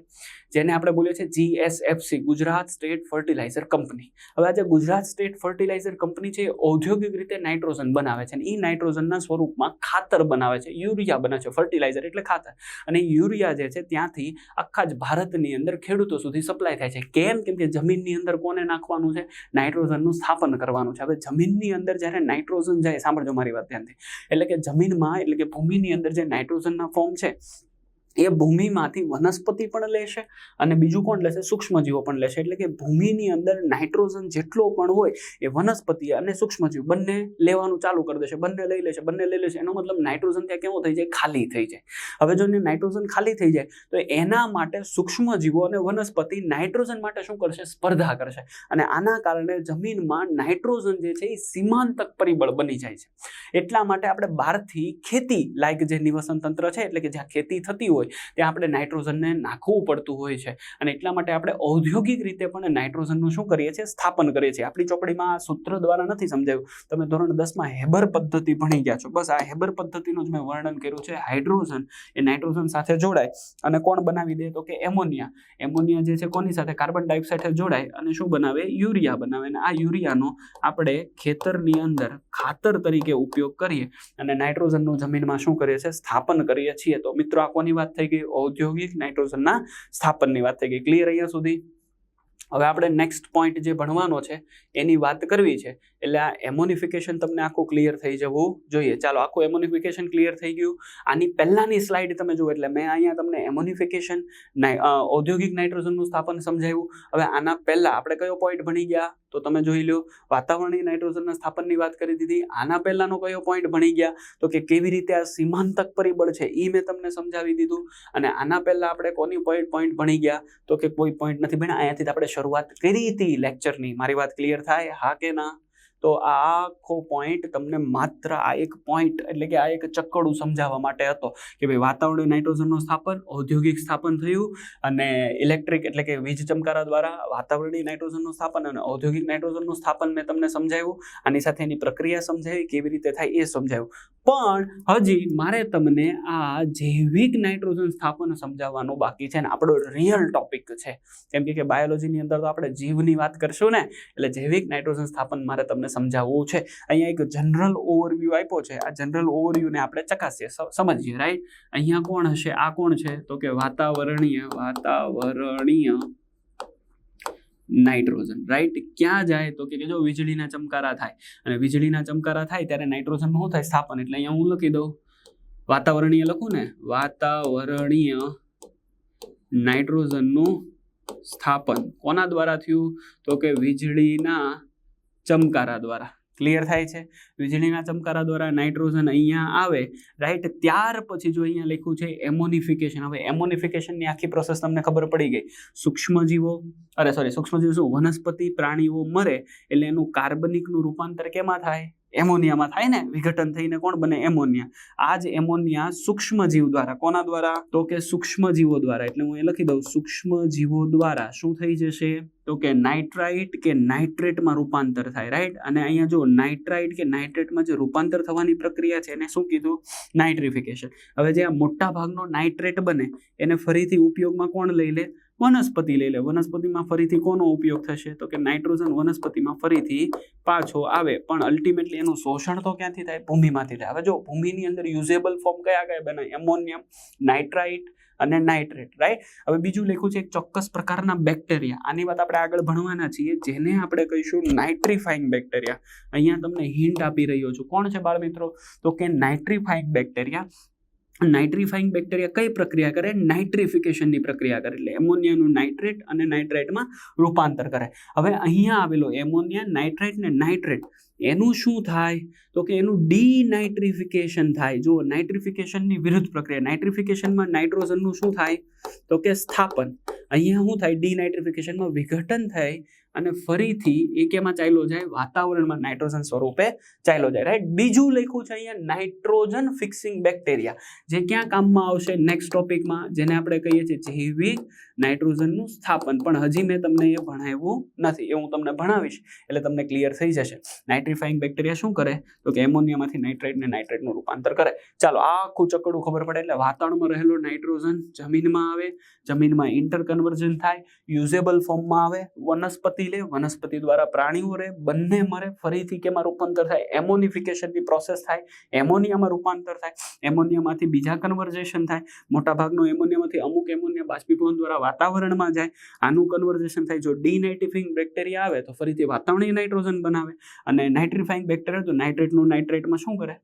જેને આપણે બોલીએ છીએ GSFC, Gujarat state fertilizer company. હવે આ જે ગુજરાત સ્ટેટ ફર્ટિલાઇઝર કંપની છે એ ઔદ્યોગિક રીતે નાઇટ્રોજન બનાવે છે. અને એ નાઇટ્રોજનના સ્વરૂપમાં ખાતર બનાવે છે, યુરિયા બને છે. ફર્ટિલાઇઝર એટલે ખાતર. અને યુરિયા જે છે ત્યાંથી આખા જ ભારતની અંદર ખેડૂતો સુધી સપ્લાય થાય છે. કેમ? કેમ કે જમીનની અંદર કોને નાખવાનું છે? નાઇટ્રોજનનું સ્થાપન કરવાનું છે. હવે જમીનની અંદર જ્યારે નાઇટ્રોજન જાય, સાંભળજો મારી વાત ધ્યાનથી, એટલે કે જમીનમાં, એટલે કે ભૂમિની અંદર જે નાઇટ્રોજનના ફોર્મ છે એ ભૂમિમાંથી વનસ્પતિ પણ લેશે અને બીજું કોણ લેશે? સૂક્ષ્મજીવો પણ લેશે. એટલે કે ભૂમિની અંદર નાઇટ્રોજન જેટલો પણ હોય એ વનસ્પતિ અને સૂક્ષ્મજીવ બંને લેવાનું ચાલુ કરી દેશે, બંને લઈ લેશે. એનો મતલબ નાઇટ્રોજન ત્યાં કેવો થઈ જાય? ખાલી થઈ જાય. હવે જો નાઇટ્રોજન ખાલી થઈ જાય તો એના માટે સૂક્ષ્મજીવો અને વનસ્પતિ નાઇટ્રોજન માટે શું કરશે? સ્પર્ધા કરશે. અને આના કારણે જમીનમાં નાઇટ્રોજન જે છે એ સીમાંતક પરિબળ બની જાય છે. એટલા માટે આપણે બહારથી ખેતી લાયક જે નિવસન તંત્ર છે, એટલે કે જ્યાં ખેતી થતી હોય ત્યાં આપણે નાઇટ્રોજનને નાખવું પડતું હોય છે. અને એટલા માટે આપણે ઔદ્યોગિક રીતે પણ નાઇટ્રોજનનું શું કરીએ છીએ? સ્થાપન કરીએ છીએ. આપણી ચોપડીમાં આ સૂત્ર દ્વારા નથી સમજાવ્યું. તમે ધોરણ 10માં હેબર પદ્ધતિ ભણી ગયા છો. બસ આ હેબર પદ્ધતિનું જ મેં વર્ણન કર્યું છે. હાઇડ્રોજન એ નાઇટ્રોજન સાથે જોડાય અને કોણ બનાવી દે? તો કે એમોનિયા જે છે કોની સાથે? કાર્બન ડાયોક્સાઇડ જોડાય અને શું બનાવે? યુરિયા બનાવે. અને આ યુરિયાનો આપણે ખેતરની અંદર ખાતર તરીકે ઉપયોગ કરીએ અને નાઇટ્રોજનનું જમીનમાં શું કરીએ છીએ? સ્થાપન કરીએ છીએ. તો મિત્રો આ કોની વાત થઈ ગઈ? ઔદ્યોગિક નાઇટ્રોજનના સ્થાપનની વાત થઈ ગઈ. ક્લિયર અહીંયા સુધી? હવે આપણે નેક્સ્ટ પોઈન્ટ જે ભણવાનો છે એની વાત કરવી છે. એટલે આ એમોનિફિકેશન તમને આખું ક્લિયર થઈ જવું જોઈએ. ચાલો, આખું એમોનિફિકેશન ક્લિયર થઈ ગયું. આની પહેલાની સ્લાઇડ તમે જુઓ, એટલે મેં અહીંયા તમને એમોનિફિકેશન ઔદ્યોગિક નાઇટ્રોજનનું સ્થાપન સમજાવ્યું. હવે આના પહેલા આપણે કયો પોઈન્ટ ભણી ગયા? તો તમે જોઈ લો, વાતાવરણીય નાઇટ્રોજનના સ્થાપનની વાત કરી દીધી. આના પહેલાનો કયો પોઈન્ટ ભણી ગયા? તો કે કેવી રીતે આ સીમાંતક પરિબળ છે એ મેં તમને સમજાવી દીધું. અને આના પહેલા આપણે કોની પોઈન્ટ ભણી ગયા? તો કે કોઈ પોઈન્ટ નથી ભણ્યા. અહીંયાથી આપણે શરૂઆત કરી હતી લેક્ચરની. મારી વાત ક્લિયર થાય? હા કે ના? તો આ આખો પોઈન્ટ તમને માત્ર આ એક પોઈન્ટ એટલે કે આ એક ચક્કડું સમજાવવા માટે હતો કે ભાઈ વાતાવરણીય નાઇટ્રોજનનું સ્થાપન, ઔદ્યોગિક સ્થાપન થયું અને ઇલેક્ટ્રિક એટલે કે વીજ ચમકારા દ્વારા વાતાવરણીય નાઇટ્રોજનનું સ્થાપન અને ઔદ્યોગિક નાઇટ્રોજનનું સ્થાપન મેં તમને સમજાવ્યું. આની સાથે એની પ્રક્રિયા સમજાવી, કેવી રીતે થાય એ સમજાવ્યું. પણ હજી મારે તમને આ જૈવિક નાઇટ્રોજન સ્થાપન સમજાવવાનું બાકી છે ને આપણો રિયલ ટોપિક છે. કેમ કે બાયોલોજીની અંદર તો આપણે જીવની વાત કરશું ને, એટલે જૈવિક નાઇટ્રોજન સ્થાપન મારે તમને સમજાવવું છે. અહીંયા એક જનરલ ઓવરવ્યૂ આપ્યો છે. આ જનરલ ઓવરવ્યૂને આપણે ચકાસીએ, સમજીએ. રાઈટ? અહીંયા કોણ હશે? આ કોણ છે? તો કે વાતાવરણીય નાઇટ્રોજન. રાઈટ? ક્યાં જાય? તો કે જો વીજળીના ચમકારા થાય અને વીજળીના ચમકારા થાય ત્યારે નાઇટ્રોજન શું થાય? સ્થાપન. એટલે અહીંયા હું લખી દઉં વાતાવરણીય, લખું ને, વાતાવરણીય નાઇટ્રોજનનું સ્થાપન કોના દ્વારા થયું? તો કે વીજળીના ચમકારા દ્વારા. ક્લિયર થાય છે? વીજળીના ચમકારા દ્વારા નાઇટ્રોજન અહીંયા આવે. રાઈટ? ત્યાર પછી જો અહીંયા લખ્યું છે એમોનિફિકેશન. હવે એમોનિફિકેશનની આખી પ્રોસેસ તમને ખબર પડી ગઈ. સૂક્ષ્મજીવો શું? વનસ્પતિ પ્રાણીઓ મરે એટલે એનું કાર્બનિકનું રૂપાંતર કેમાં થાય? એમોનિયામાં થાય ને. વિઘટન થઈને કોણ બને? એમોનિયા. આ જ એમોનિયા સૂક્ષ્મજીવ દ્વારા, કોના દ્વારા? તો કે સૂક્ષ્મજીવો દ્વારા. એટલે હું એ લખી દઉં સૂક્ષ્મજીવો દ્વારા શું થઈ જશે? તો કે નાઇટ્રાઇટ કે નાઇટ્રેટમાં રૂપાંતર થાય. રાઈટ? અને અહીંયા જો નાઇટ્રાઇટ કે નાઇટ્રેટમાં જે રૂપાંતર થવાની પ્રક્રિયા છે એને શું કીધું? નાઇટ્રિફિકેશન. હવે જે આ મોટા ભાગનો નાઇટ્રેટ બને એને ફરીથી ઉપયોગમાં કોણ લઈ લે? વનસ્પતિ લઈ લે. વનસ્પતિમાં ફરીથી કોનો ઉપયોગ થશે? તો કે નાઇટ્રોજન વનસ્પતિમાં ફરીથી પાછો આવે. પણ અલ્ટિમેટલી એનું શોષણ તો ક્યાંથી થાય? ભૂમિમાંથી થાય. હવે જો ભૂમિની અંદર યુઝેબલ ફોર્મ કયા બને? એમોનિયમ, નાઇટ્રાઇટ અને નાઇટ્રેટ. રાઈટ? હવે બીજું લખ્યું છે એક ચોક્કસ પ્રકારના બેક્ટેરિયા. આની વાત આપણે આગળ ભણવાના છીએ, જેને આપણે કહીશું નાઇટ્રીફાઈંગ બેક્ટેરિયા. અહીંયા તમને હિન્ટ આપી રહ્યો છું. કોણ છે બાળ મિત્રો? તો કે નાઇટ્રીફાઈંગ બેક્ટેરિયા. નાઇટ્રીફાઈંગ બેક્ટેરિયા કઈ પ્રક્રિયા કરે? નાઇટ્રિફિકેશનની પ્રક્રિયા કરે. એટલે એમોનિયાનું નાઇટ્રેટ અને નાઇટ્રાઇટમાં રૂપાંતર કરે. હવે અહીંયા આવેલો એમોનિયા, નાઇટ્રાઇટ ને નાઇટ્રેટ, એનું શું થાય? તો કે એનું ડીનાઇટ્રિફિકેશન થાય. જો નાઇટ્રિફિકેશનની વિરુદ્ધ પ્રક્રિયા. નાઇટ્રિફિકેશનમાં નાઇટ્રોજનનું શું થાય? તો કે સ્થાપન. અહીંયા શું થાય? ડીનાઇટ્રિફિકેશનમાં વિઘટન થાય અને ફરીથી એ કેમાં ચાલ્યો જાય? વાતાવરણમાં નાઇટ્રોજન સ્વરૂપે ચાલ્યો જાય. રાઈટ? બીજું લખ્યું છે અહીંયા નાઇટ્રોજન ફિક્સિંગ બેક્ટેરિયા, જે ક્યાં કામમાં આવશે? નેક્સ્ટ ટોપિકમાં, જેને આપણે કહીએ છીએ જૈવિક નાઇટ્રોજનનું સ્થાપન. પણ હજી મેં તમને એ ભણાવ્યું નથી, એ હું તમને ભણાવીશ એટલે તમને ક્લિયર થઈ જશે. નાઇટ્રીફાઈંગ બેક્ટેરિયા શું કરે? તો કે એમોનિયામાંથી નાઇટ્રેટ ને નાઇટ્રેટનું રૂપાંતર કરે. ચાલો, આખું ચક્કડું ખબર પડે. એટલે વાતાવરણમાં રહેલો નાઇટ્રોજન જમીનમાં આવે, જમીનમાં ઇન્ટરકન્વર્ઝન થાય, યુઝેબલ ફોર્મમાં આવે, વનસ્પતિ લે, વનસ્પતિ દ્વારા પ્રાણીઓ રહે, બંને મરે, ફરીથી કેમાં રૂપાંતર થાય? એમોનિફિકેશનની પ્રોસેસ થાય, એમોનિયામાં રૂપાંતર થાય, એમોનિયામાંથી બીજા કન્વર્ઝેશન થાય. મોટાભાગનો એમોનિયામાંથી અમુક એમોનિયા બાષ્પીભવન દ્વારા વાતાવરણમાં જાય, આનું કન્વર્ઝેશન થાય. જો ડીનાઇટ્રીફાઈંગ બેક્ટેરિયા આવે તો ફરીથી વાતાવરણીય નાઇટ્રોજન બનાવે, અને નાઇટ્રીફાઈંગ બેક્ટેરિયા તો નાઇટ્રેટનું નાઇટ્રેટમાં શું કરે?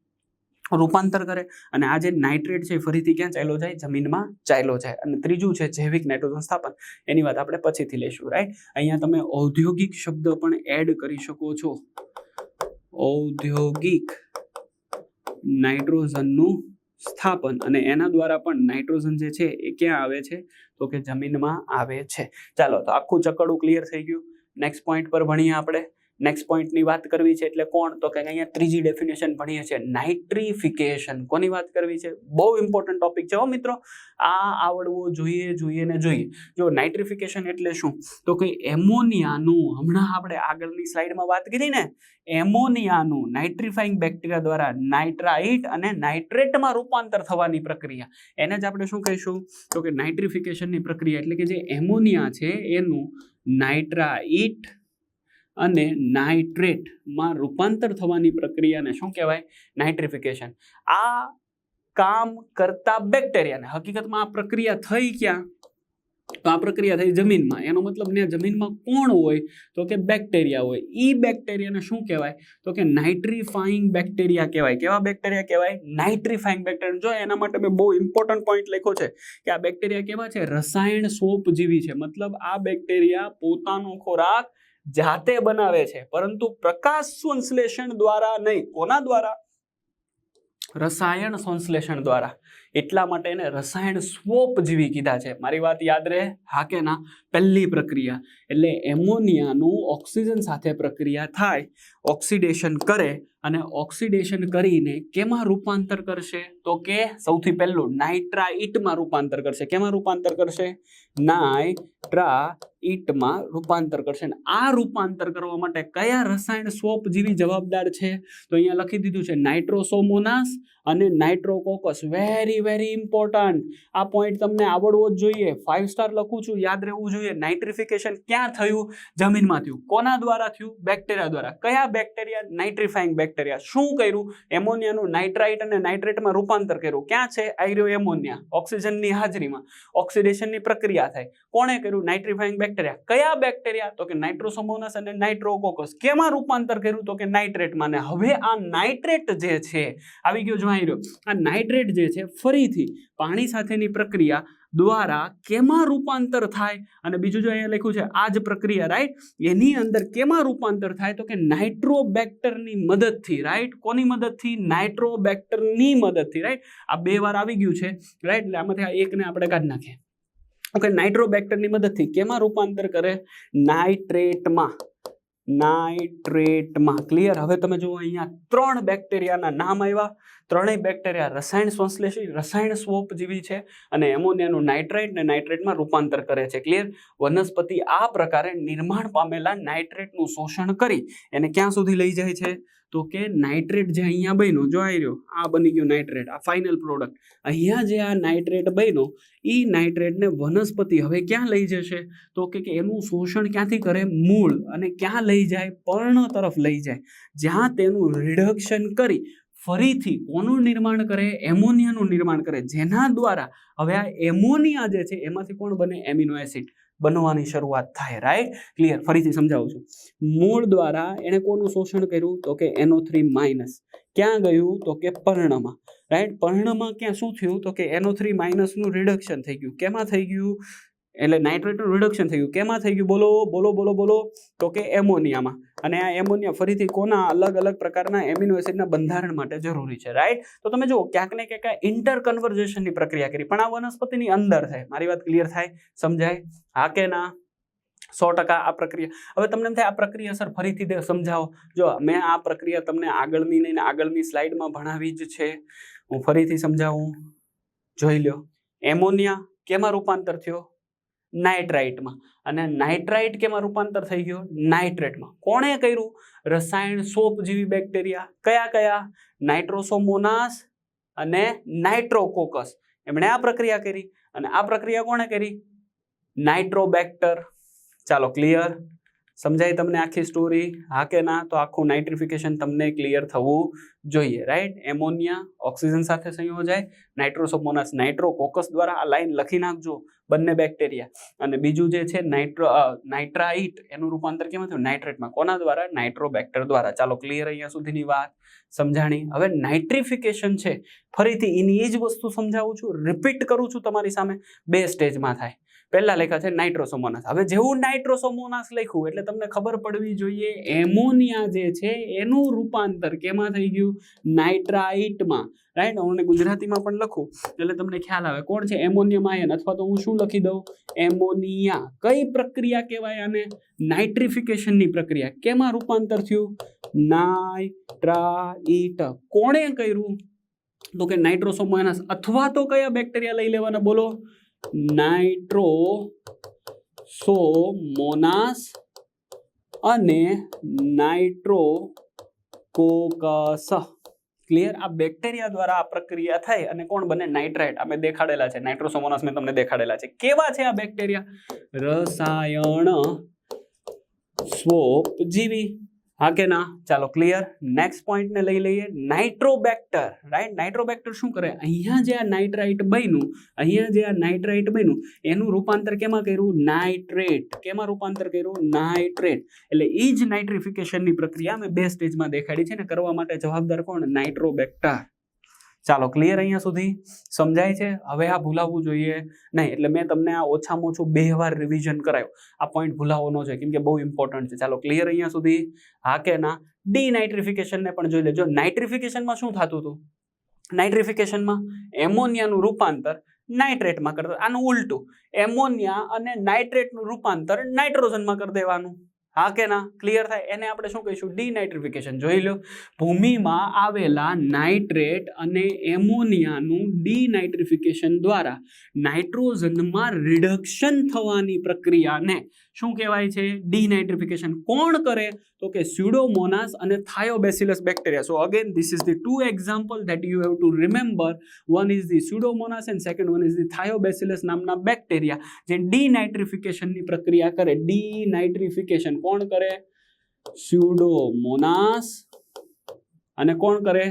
રૂપાંતર કરે અને આ જે નાઇટ્રેટ છે ફરીથી ક્યાં ચાલ્યો જાય, જમીનમાં ચાલ્યો જાય. અને ત્રીજું છે જૈવિક નાઇટ્રોજન સ્થાપન, એની વાત આપણે પછીથી લઈશું, રાઈટ. અહીંયા તમે ઔદ્યોગિક શબ્દ પણ એડ કરી શકો છો, ઔદ્યોગિક નાઇટ્રોજનનું સ્થાપન, અને એના દ્વારા પણ નાઇટ્રોજન જે છે એ ક્યાં આવે છે, તો કે જમીનમાં આવે છે. ચાલો, તો આખું ચકડું ક્લિયર થઈ ગયું. નેક્સ્ટ પોઈન્ટ પર ભણીએ આપણે. નેક્સ્ટ પોઈન્ટની વાત કરવી છે એટલે કોણ, તો કે અહીંયા ત્રીજી ડેફિનેશન ભણીએ છીએ, નાઇટ્રિફિકેશન. કોની વાત કરવી છે? બહુ ઇમ્પોર્ટન્ટ ટોપિક છે હો મિત્રો, આ આવડવો જોઈએ ને જોઈએ. જો નાઇટ્રિફિકેશન એટલે શું, તો કે એમોનિયાનું, હમણાં આપણે આગળની સ્લાઇડમાં વાત કરી ને, એમોનિયાનું નાઇટ્રિફાઇંગ બેક્ટેરિયા દ્વારા નાઇટ્રાઇટ અને નાઇટ્રેટમાં રૂપાંતર થવાની પ્રક્રિયા, એને જ આપણે શું કહીશું, તો કે નાઇટ્રિફિકેશનની પ્રક્રિયા. એટલે કે જે એમોનિયા છે એનું નાઇટ્રાઇટ અને નાઇટ્રેટમાં રૂપાંતર થવાની પ્રક્રિયાને શું કહેવાય, નાઇટ્રિફિકેશન. આ કામ કરતા બેક્ટેરિયાને, હકીકતમાં આ પ્રક્રિયા થઈ ક્યાં, તો આ પ્રક્રિયા થઈ જમીનમાં. એનો મતલબ ને જમીનમાં કોણ હોય, તો કે બેક્ટેરિયા હોય. ઈ બેક્ટેરિયાને શું કહેવાય, તો કે નાઇટ્રિફાઇંગ બેક્ટેરિયા કહેવાય. કેવા બેક્ટેરિયા કહેવાય, નાઇટ્રિફાઇંગ બેક્ટેરિયા. જો એના માટે મેં બહુ ઇમ્પોર્ટન્ટ પોઈન્ટ લખ્યો છે કે આ બેક્ટેરિયા કેવા છે, રસાયણ સોપ જેવી છે. મતલબ આ બેક્ટેરિયા પોતાનો ખોરાક જાતે બનાવે છે, પરંતુ પ્રકાશ સંશ્લેષણ દ્વારા નહીં. કોના દ્વારા, રસાયણ સંશ્લેષણ દ્વારા. એટલા માટે એને રસાયણ સ્વોપ જેવી કીધા છે. મારી વાત યાદ રહે, હા કે ના? પહેલી પ્રક્રિયા એટલે એમોનિયાનું ઓક્સિજન સાથે પ્રક્રિયા થાય, ઓક્સિડેશન કરે, અને ઓક્સિડેશન કરીને કેમાં રૂપાંતર કરશે, તો કે સૌથી પહેલું નાઇટ્રાઇટમાં રૂપાંતર કરશે. કેમાં રૂપાંતર કરશે, નાઇટ્રાઇટમાં રૂપાંતર કરશે. અને આ રૂપાંતર કરવા માટે કયા રસાયણ સ્વોપ જેવી જવાબદાર છે, તો અહીંયા લખી દીધું છે નાઇટ્રોસોમોનાસ અને નાઇટ્રોકોકસ. Very important. આ પોઈન્ટ તમને આવડવો જ જોઈએ. 5 સ્ટાર લખું છું, યાદ રહેવું જોઈએ. નાઇટ્રિફિકેશન ક્યાં થયું, જમીનમાં થયું. કોના દ્વારા થયું, બેક્ટેરિયા દ્વારા. કયા બેક્ટેરિયા, નાઇટ્રિફાઇંગ બેક્ટેરિયા. શું કર્યું, એમોનિયાનું નાઇટ્રાઇટ અને નાઇટ્રેટમાં રૂપાંતર કર્યું. ક્યાં છે, આયરો એમોનિયા, ઓક્સિજનની હાજરીમાં ઓક્સિડેશનની પ્રક્રિયા થાય. કોણે કર્યું, નાઇટ્રિફાઇંગ બેક્ટેરિયા. કયા બેક્ટેરિયા, તો કે નાઇટ્રોસોમોનાસ અને નાઇટ્રોકોકસ. કેમાં રૂપાંતર કર્યું, તો કે નાઇટ્રેટમાં. ને હવે આ નાઇટ્રેટ જે છે, આવી ગયો જોઈ રહ્યો, આ નાઇટ્રેટ જે છે ફરીથી પાણી સાથેની પ્રક્રિયા દ્વારા કેમાં રૂપાંતર થાય. અને બીજું જો અહીંયા લખ્યું છે આ જ પ્રક્રિયા, રાઈટ, એની અંદર કેમાં રૂપાંતર થાય, તો કે નાઇટ્રોબેક્ટરની મદદથી. રાઈટ, કોની મદદથી, નાઇટ્રોબેક્ટરની મદદથી. રાઈટ, આ 2 વાર આવી ગયું છે, રાઈટ. એટલે આમાંથી આ એકને આપણે કાઢી નાખીએ. ઓકે, નાઇટ્રોબેક્ટરની મદદથી કેમાં રૂપાંતર કરે, નાઇટ્રેટમાં. નાઇટ્રેટમાં. ક્લિયર. હવે તમે જુઓ અહીંયા 3 બેક્ટેરિયાના નામ આવ્યા. ત્રણેય બેક્ટેરિયા રસાયણ સંશ્લેષી, રસાયણ સ્વોપ જેવી છે, અને એમોનિયાનું નાઇટ્રાઇટ ને નાઇટ્રેટમાં રૂપાંતર કરે છે. ક્લિયર. વનસ્પતિ આ પ્રકારે નિર્માણ પામેલા નાઇટ્રેટનું શોષણ કરી એને ક્યાં સુધી લઈ જાય છે, તો કે નાઇટ્રેટ જે અહીંયા બન્યો, જો આવી રહ્યો, આ બની ગયો નાઇટ્રેટ, આ ફાઇનલ પ્રોડક્ટ. અહીંયા જે આ નાઇટ્રેટ બન્યો, એ નાઇટ્રેટને વનસ્પતિ હવે ક્યાં લઈ જશે, તો કે એનું શોષણ ક્યાંથી કરે, મૂળ, અને ક્યાં લઈ જાય, પર્ણ તરફ લઈ જાય, જ્યાં તેનું રિડક્શન કરી ફરીથી કોનું નિર્માણ કરે, એમોનિયાનું નિર્માણ કરે, જેના દ્વારા હવે આ એમોનિયા જે છે એમાંથી કોણ બને, એમિનો એસિડ બનવાની શરૂઆત થાય. Right, clear. ફરીથી સમજાવું છું. મૂળ દ્વારા એને કોનું શોષણ કર્યું, તો કે NO3-. ક્યાં ગયું, તો કે પર્ણમાં. રાઈટ, પર્ણમાં ક્યાં શું થયું, તો કે NO3- નું રિડક્શન થઈ ગયું. કેમાં થઈ ગયું, એટલે નાઇટ્રેટનું રિડક્શન થઈ ગયું. કેમાં થઈ ગયું, બોલો, તો કે એમોનિયામાં. અને આ એમોનિયા ફરીથી કોના, અલગ અલગ પ્રકારના એમિનો એસિડના બંધારણ માટે જરૂરી છે. રાઈટ, તો તમે જુઓ ક્યાંક ને ક્યાંક ઇન્ટર કન્વર્ઝેશનની પ્રક્રિયા કરી, પણ આ વનસ્પતિની અંદર થાય. મારી વાત ક્લિયર થાય, સમજાય, હા કે ના? 100% આ પ્રક્રિયા. હવે તમને એમ થાય આ પ્રક્રિયા સર ફરીથી સમજાવો. જો મેં આ પ્રક્રિયા તમને આગળની સ્લાઇડમાં ભણાવી જ છે, હું ફરીથી સમજાવું. જોઈ લો, એમોનિયા કેમાં રૂપાંતર થયો, નાઇટ્રાઇટમાં. અને નાઇટ્રાઇટ કેમાં રૂપાંતર થઈ ગયો, નાઇટ્રેટમાં. કોણે કર્યું, રસાયણ સોપ જેવી બેક્ટેરિયા. કયા, નાઇટ્રોસોમોનાસ અને નાઇટ્રોકોકસ. એમણે આ પ્રક્રિયા કરી, અને આ પ્રક્રિયા કોણે કરી, નાઇટ્રોબેક્ટર. ચાલો, ક્લિયર, સમજાય તમને આખી સ્ટોરી? હા કે ના? તો આખું નાઇટ્રિફિકેશન તમને ક્લિયર થવું જોઈએ, રાઈટ? એમોનિયા ઓક્સિજન સાથે સંયોજાય, નાઇટ્રોસોમોનાસ નાઇટ્રોકોકસ દ્વારા, આ લાઈન લખી નાખજો, બંને બેક્ટેરિયા. અને બીજું જે છે નાઇટ્રાઇટ, એનું રૂપાંતર કેમ થયું? નાઇટ્રેટમાં. કોના દ્વારા? નાઇટ્રોબેક્ટર દ્વારા. ચાલો, ક્લિયર અહીંયા સુધીની વાત સમજાણી? હવે નાઇટ્રિફિકેશન છે, ફરીથી એની એ જ વસ્તુ સમજાવું છું, રિપીટ કરું છું તમારી સામે. 2 સ્ટેજમાં થાય. પહેલા લેખા છે નાઇટ્રોસોમોનાસ. હવે જેવું નાઇટ્રોસોમોનાસ લખ્યું એટલે તમને ખબર પડવી જોઈએ એમોનિયા જે છે એનું રૂપાંતર કેમાં થઈ ગયું? નાઇટ્રાઇટમાં, રાઈટ? હું ગુજરાતીમાં પણ લખું એટલે તમને ખ્યાલ આવે. કોણ છે? એમોનિયમ આયન, અથવા તો હું શું લખી દઉં? એમોનિયા. કઈ પ્રક્રિયા કહેવાય આને? નાઇટ્રિફિકેશનની પ્રક્રિયા. કેમાં રૂપાંતર થયું? નાઇટ્રાઇટ. કોણે કર્યું? તો કે નાઇટ્રોસોમોનાસ, અથવા તો કયા બેક્ટેરિયા લઈ લેવાના? બોલો. નાઇટ્રોસોમોનાસ અને નાઇટ્રોકોકસ. ક્લિયર? આ બેક્ટેરિયા દ્વારા આ પ્રક્રિયા થાય અને કોણ બને? નાઇટ્રાઇટ. અમે દેખાડેલા છે નાઇટ્રોસોમોનાસ, મેં તમને દેખાડેલા છે. કેવા છે આ બેક્ટેરિયા? રસાયણ સ્વોપજીવી. હા કે ના? ચાલો, ક્લિયર. નેક્સ્ટ પોઈન્ટ ને લઈ લઈએ. નાઇટ્રોબેક્ટર, રાઈટ? નાઇટ્રોબેક્ટર શું કરે? અહીંયા જે આ નાઇટ્રાઇટ બન્યું એનું રૂપાંતર કેમાં કર્યું? નાઇટ્રેટ. કેમાં રૂપાંતર કર્યું? નાઇટ્રેટ. એટલે એ જ નાઇટ્રિફિકેશનની પ્રક્રિયા અમે 2 સ્ટેજમાં દેખાડી છે ને. કરવા માટે જવાબદાર કોણ? નાઇટ્રોબેક્ટર. ચાલો, ક્લિયર અહીંયા સુધી સમજાય છે? હવે આ ભૂલાવવું જોઈએ નહીં. એટલે મેં તમને આ ઓછામાં ઓછું 2 વાર રિવિઝન કરાયું. આ પોઈન્ટ ભૂલાવો ન જોઈએ, કેમ કે બહુ ઇમ્પોર્ટન્ટ છે. ચાલો, ક્લિયર અહીંયા સુધી? હા કે ના? ડીનાઇટ્રિફિકેશનને પણ જોઈ લેજો. નાઇટ્રિફિકેશનમાં શું થતું હતું? નાઇટ્રિફિકેશનમાં એમોનિયાનું રૂપાંતર નાઇટ્રેટમાં કરતા. આનું ઉલટું, એમોનિયા અને નાઇટ્રેટનું રૂપાંતર નાઇટ્રોજનમાં કરી દેવાનું. હા કે ના? ક્લિયર થાય? એને આપણે શું કહીશું? ડીનાઇટ્રિફિકેશન. જોઈ લો, ભૂમિમાં આવેલા નાઇટ્રેટ અને એમોનિયાનું ડીનાઇટ્રિફિકેશન દ્વારા નાઇટ્રોજનમાં રિડક્શન થવાની પ્રક્રિયાને શું કહેવાય છે? ડીનાઇટ્રિફિકેશન. કોણ કરે? તો કે સ્યુડોમોનાસ અને Thiobacillus bacteria. So again this is the 2 example that you have to remember. One is the Pseudomonas and second one is the Thiobacillus નામના બેક્ટેરિયા જે ડીનાઇટ્રિફિકેશનની પ્રક્રિયા કરે. ડીનાઇટ્રિફિકેશન કોણ કરે? સ્યુડોમોનાસ. અને કોણ કરે?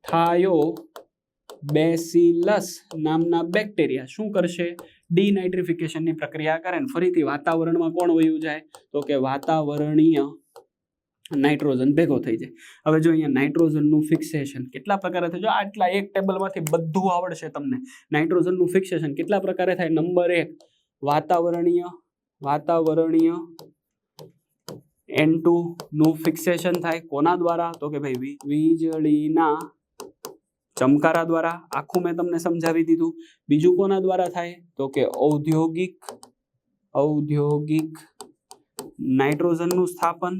થાયોબેસિલસ નામના બેક્ટેરિયા શું કરશે? ડીનાઇટ્રિફિકેશનની પ્રક્રિયા કરે. ફરીથી વાતાવરણમાં કોણ વયું જાય? તો કે વાતાવરણીય નાઇટ્રોજન ભેગો થઈ જાય. હવે જો અહીંયા નાઇટ્રોજનનું ફિક્સેશન કેટલા પ્રકારે થાય? જો આટલા એક ટેબલમાંથી બધું આવડશે તમને. નાઇટ્રોજનનું ફિક્સેશન કેટલા પ્રકારે થાય? નંબર 1, વાતાવરણીય N2 નું ફિક્સેશન થાય. કોના દ્વારા? તો કે ભાઈ વીજળીના ચમકારા દ્વારા. આખું મેં તમને સમજાવી દીધું. બીજું કોના દ્વારા થાય? તો કે ઔદ્યોગિક નાઇટ્રોજનનું સ્થાપન.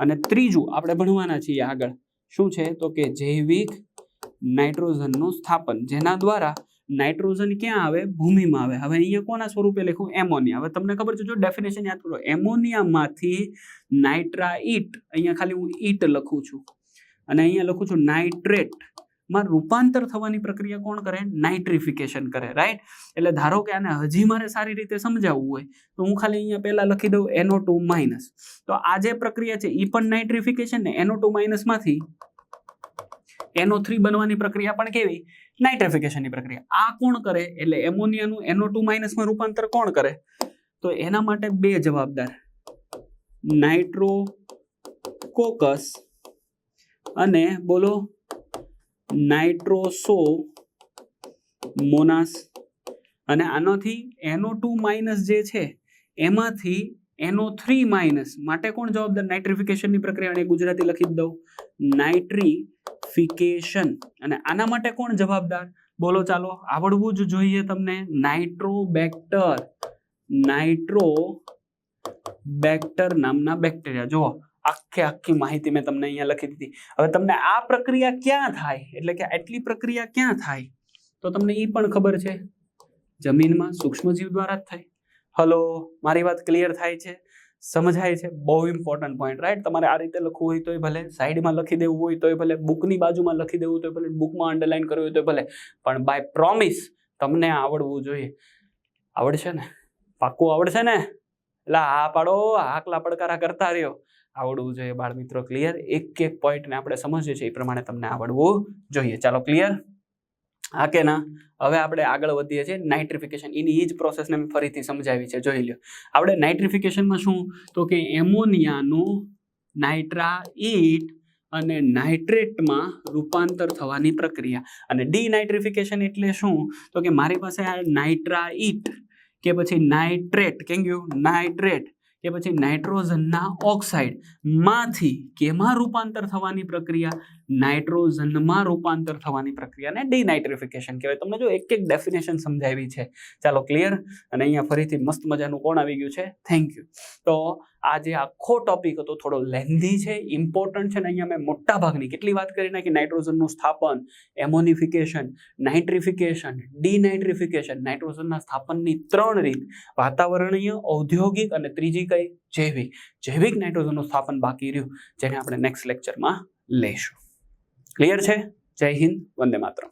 અને ત્રીજું આપણે ભણવાના છીએ આગળ, શું છે? તો કે જૈવિક નાઇટ્રોજનનું સ્થાપન, જેના દ્વારા નાઇટ્રોજન ક્યાં આવે? ભૂમિમાં આવે. હવે અહીંયા કોના સ્વરૂપે લખ્યું? એમોનિયા. હવે તમને ખબર છે, જો ડેફિનેશન યાદ કરો, એમોનિયામાંથી નાઇટ્રાઇટ, અહીંયા ખાલી હું ઈટ લખું છું અને અહીંયા લખું છું નાઇટ્રેટ માં રૂપાંતર થવાની પ્રક્રિયા કોણ કરે? નાઇટ્રિફિકેશન કરે, રાઈટ? એટલે ધારો કે આને હજી મારે સારી રીતે સમજાવવું હોય તો હું ખાલી અહીંયા પહેલા લખી દઉં NO2-. તો આ જે પ્રક્રિયા છે એ પણ નાઇટ્રિફિકેશન ને NO2- માંથી NO3 બનવાની પ્રક્રિયા પણ કેવી? નાઇટ્રિફિકેશનની પ્રક્રિયા. આ કોણ કરે? એટલે એમોનિયાનું NO2- માં રૂપાંતર કોણ કરે? તો એના માટે 2 જવાબદાર, નાઇટ્રોકોકસ અને બોલો નાઇટ્રોસોમોનાસ. અને આનાથી NO2- જે છે એમાંથી NO3- માટે કોણ જવાબદાર? નાઇટ્રિફિકેશનની પ્રક્રિયા. ગુજરાતી લખી દઉં, નાઇટ્રિફિકેશન. અને આના માટે કોણ જવાબદાર? બોલો, ચાલો આવડવું જ જોઈએ તમને. નાઇટ્રોબેક્ટર નામના બેક્ટેરિયા. જુઓ, આખી માહિતી મેં તમને અહીંયા લખી દીધી. હવે તમને આ પ્રક્રિયા ક્યાં થાય, એટલે કે આટલી પ્રક્રિયા ક્યાં થાય તો તમને એ પણ ખબર છે, જમીનમાં સૂક્ષ્મજીવ દ્વારા જ થાય. હલો, મારી વાત ક્લિયર થાય છે? સમજાય છે? બહુ ઇમ્પોર્ટન્ટ પોઈન્ટ, રાઈટ? તમારે આ રીતે લખવું હોય તોય ભલે, સાઈડમાં લખી દેવું હોય તોય ભલે, બુકની બાજુમાં લખી દેવું તોય ભલે, બુકમાં અંડરલાઈન કરવું હોય તોય ભલે, પણ બાય પ્રોમિસ તમને આવડવું જોઈએ. આવડશે ને? પાક્કું આવડશે ને? એટલે આ પાડો, આકલા પડકારા કરતા રહ્યો, આવડવું જોઈએ બાળ મિત્રો. ક્લિયર? એક એક પોઈન્ટને આપણે સમજીએ છીએ એ પ્રમાણે તમને આવડવું જોઈએ. ચાલો ક્લિયર? હા કે ના? હવે આપણે આગળ વધીએ છીએ. નાઇટ્રિફિકેશન, એની એ જ પ્રોસેસને મેં ફરીથી સમજાવી છે, જોઈ લો. આપણે નાઇટ્રિફિકેશનમાં શું તો કે એમોનિયાનું નાઇટ્રાઇટ અને નાઇટ્રેટમાં રૂપાંતર થવાની પ્રક્રિયા. અને ડીનાઇટ્રિફિકેશન એટલે શું તો કે મારી પાસે આ નાઇટ્રાઇટ કે પછી નાઇટ્રેટ, કેમ ગયું નાઇટ્રેટ કે પછી નાઇટ્રોજનના ઓક્સાઇડ માંથી કેમાં રૂપાંતર થવાની પ્રક્રિયા? નાઇટ્રોજનમાં રૂપાંતર થવાની પ્રક્રિયાને ડીનાઇટ્રિફિકેશન કહેવાય. તમને જો એક એક ડેફિનેશન સમજાવી છે. ચાલો ક્લિયર? અને અહીંયા ફરીથી મસ્ત મજાનું કોણ આવી ગયું છે? Thank you. તો આ જે આખો ટોપિક હતો થોડો લેન્ધી છે, ઇમ્પોર્ટન્ટ છે, ને અહીંયા મેં મોટા ભાગની કેટલી વાત કરી નાખી. નાઇટ્રોજનનું સ્થાપન, એમોનિફિકેશન, નાઇટ્રિફિકેશન, ડીનાઇટ્રિફિકેશન, નાઇટ્રોજનના સ્થાપનની 3 રીત, વાતાવરણીય, ઔદ્યોગિક અને ત્રીજી કઈ? જૈવિક. જૈવિક નાઇટ્રોજનનું સ્થાપન બાકી રહ્યું, જેને આપણે નેક્સ્ટ લેક્ચરમાં લઈશું. ક્લિયર છે? જય હિન્દ, વંદે માતરમ.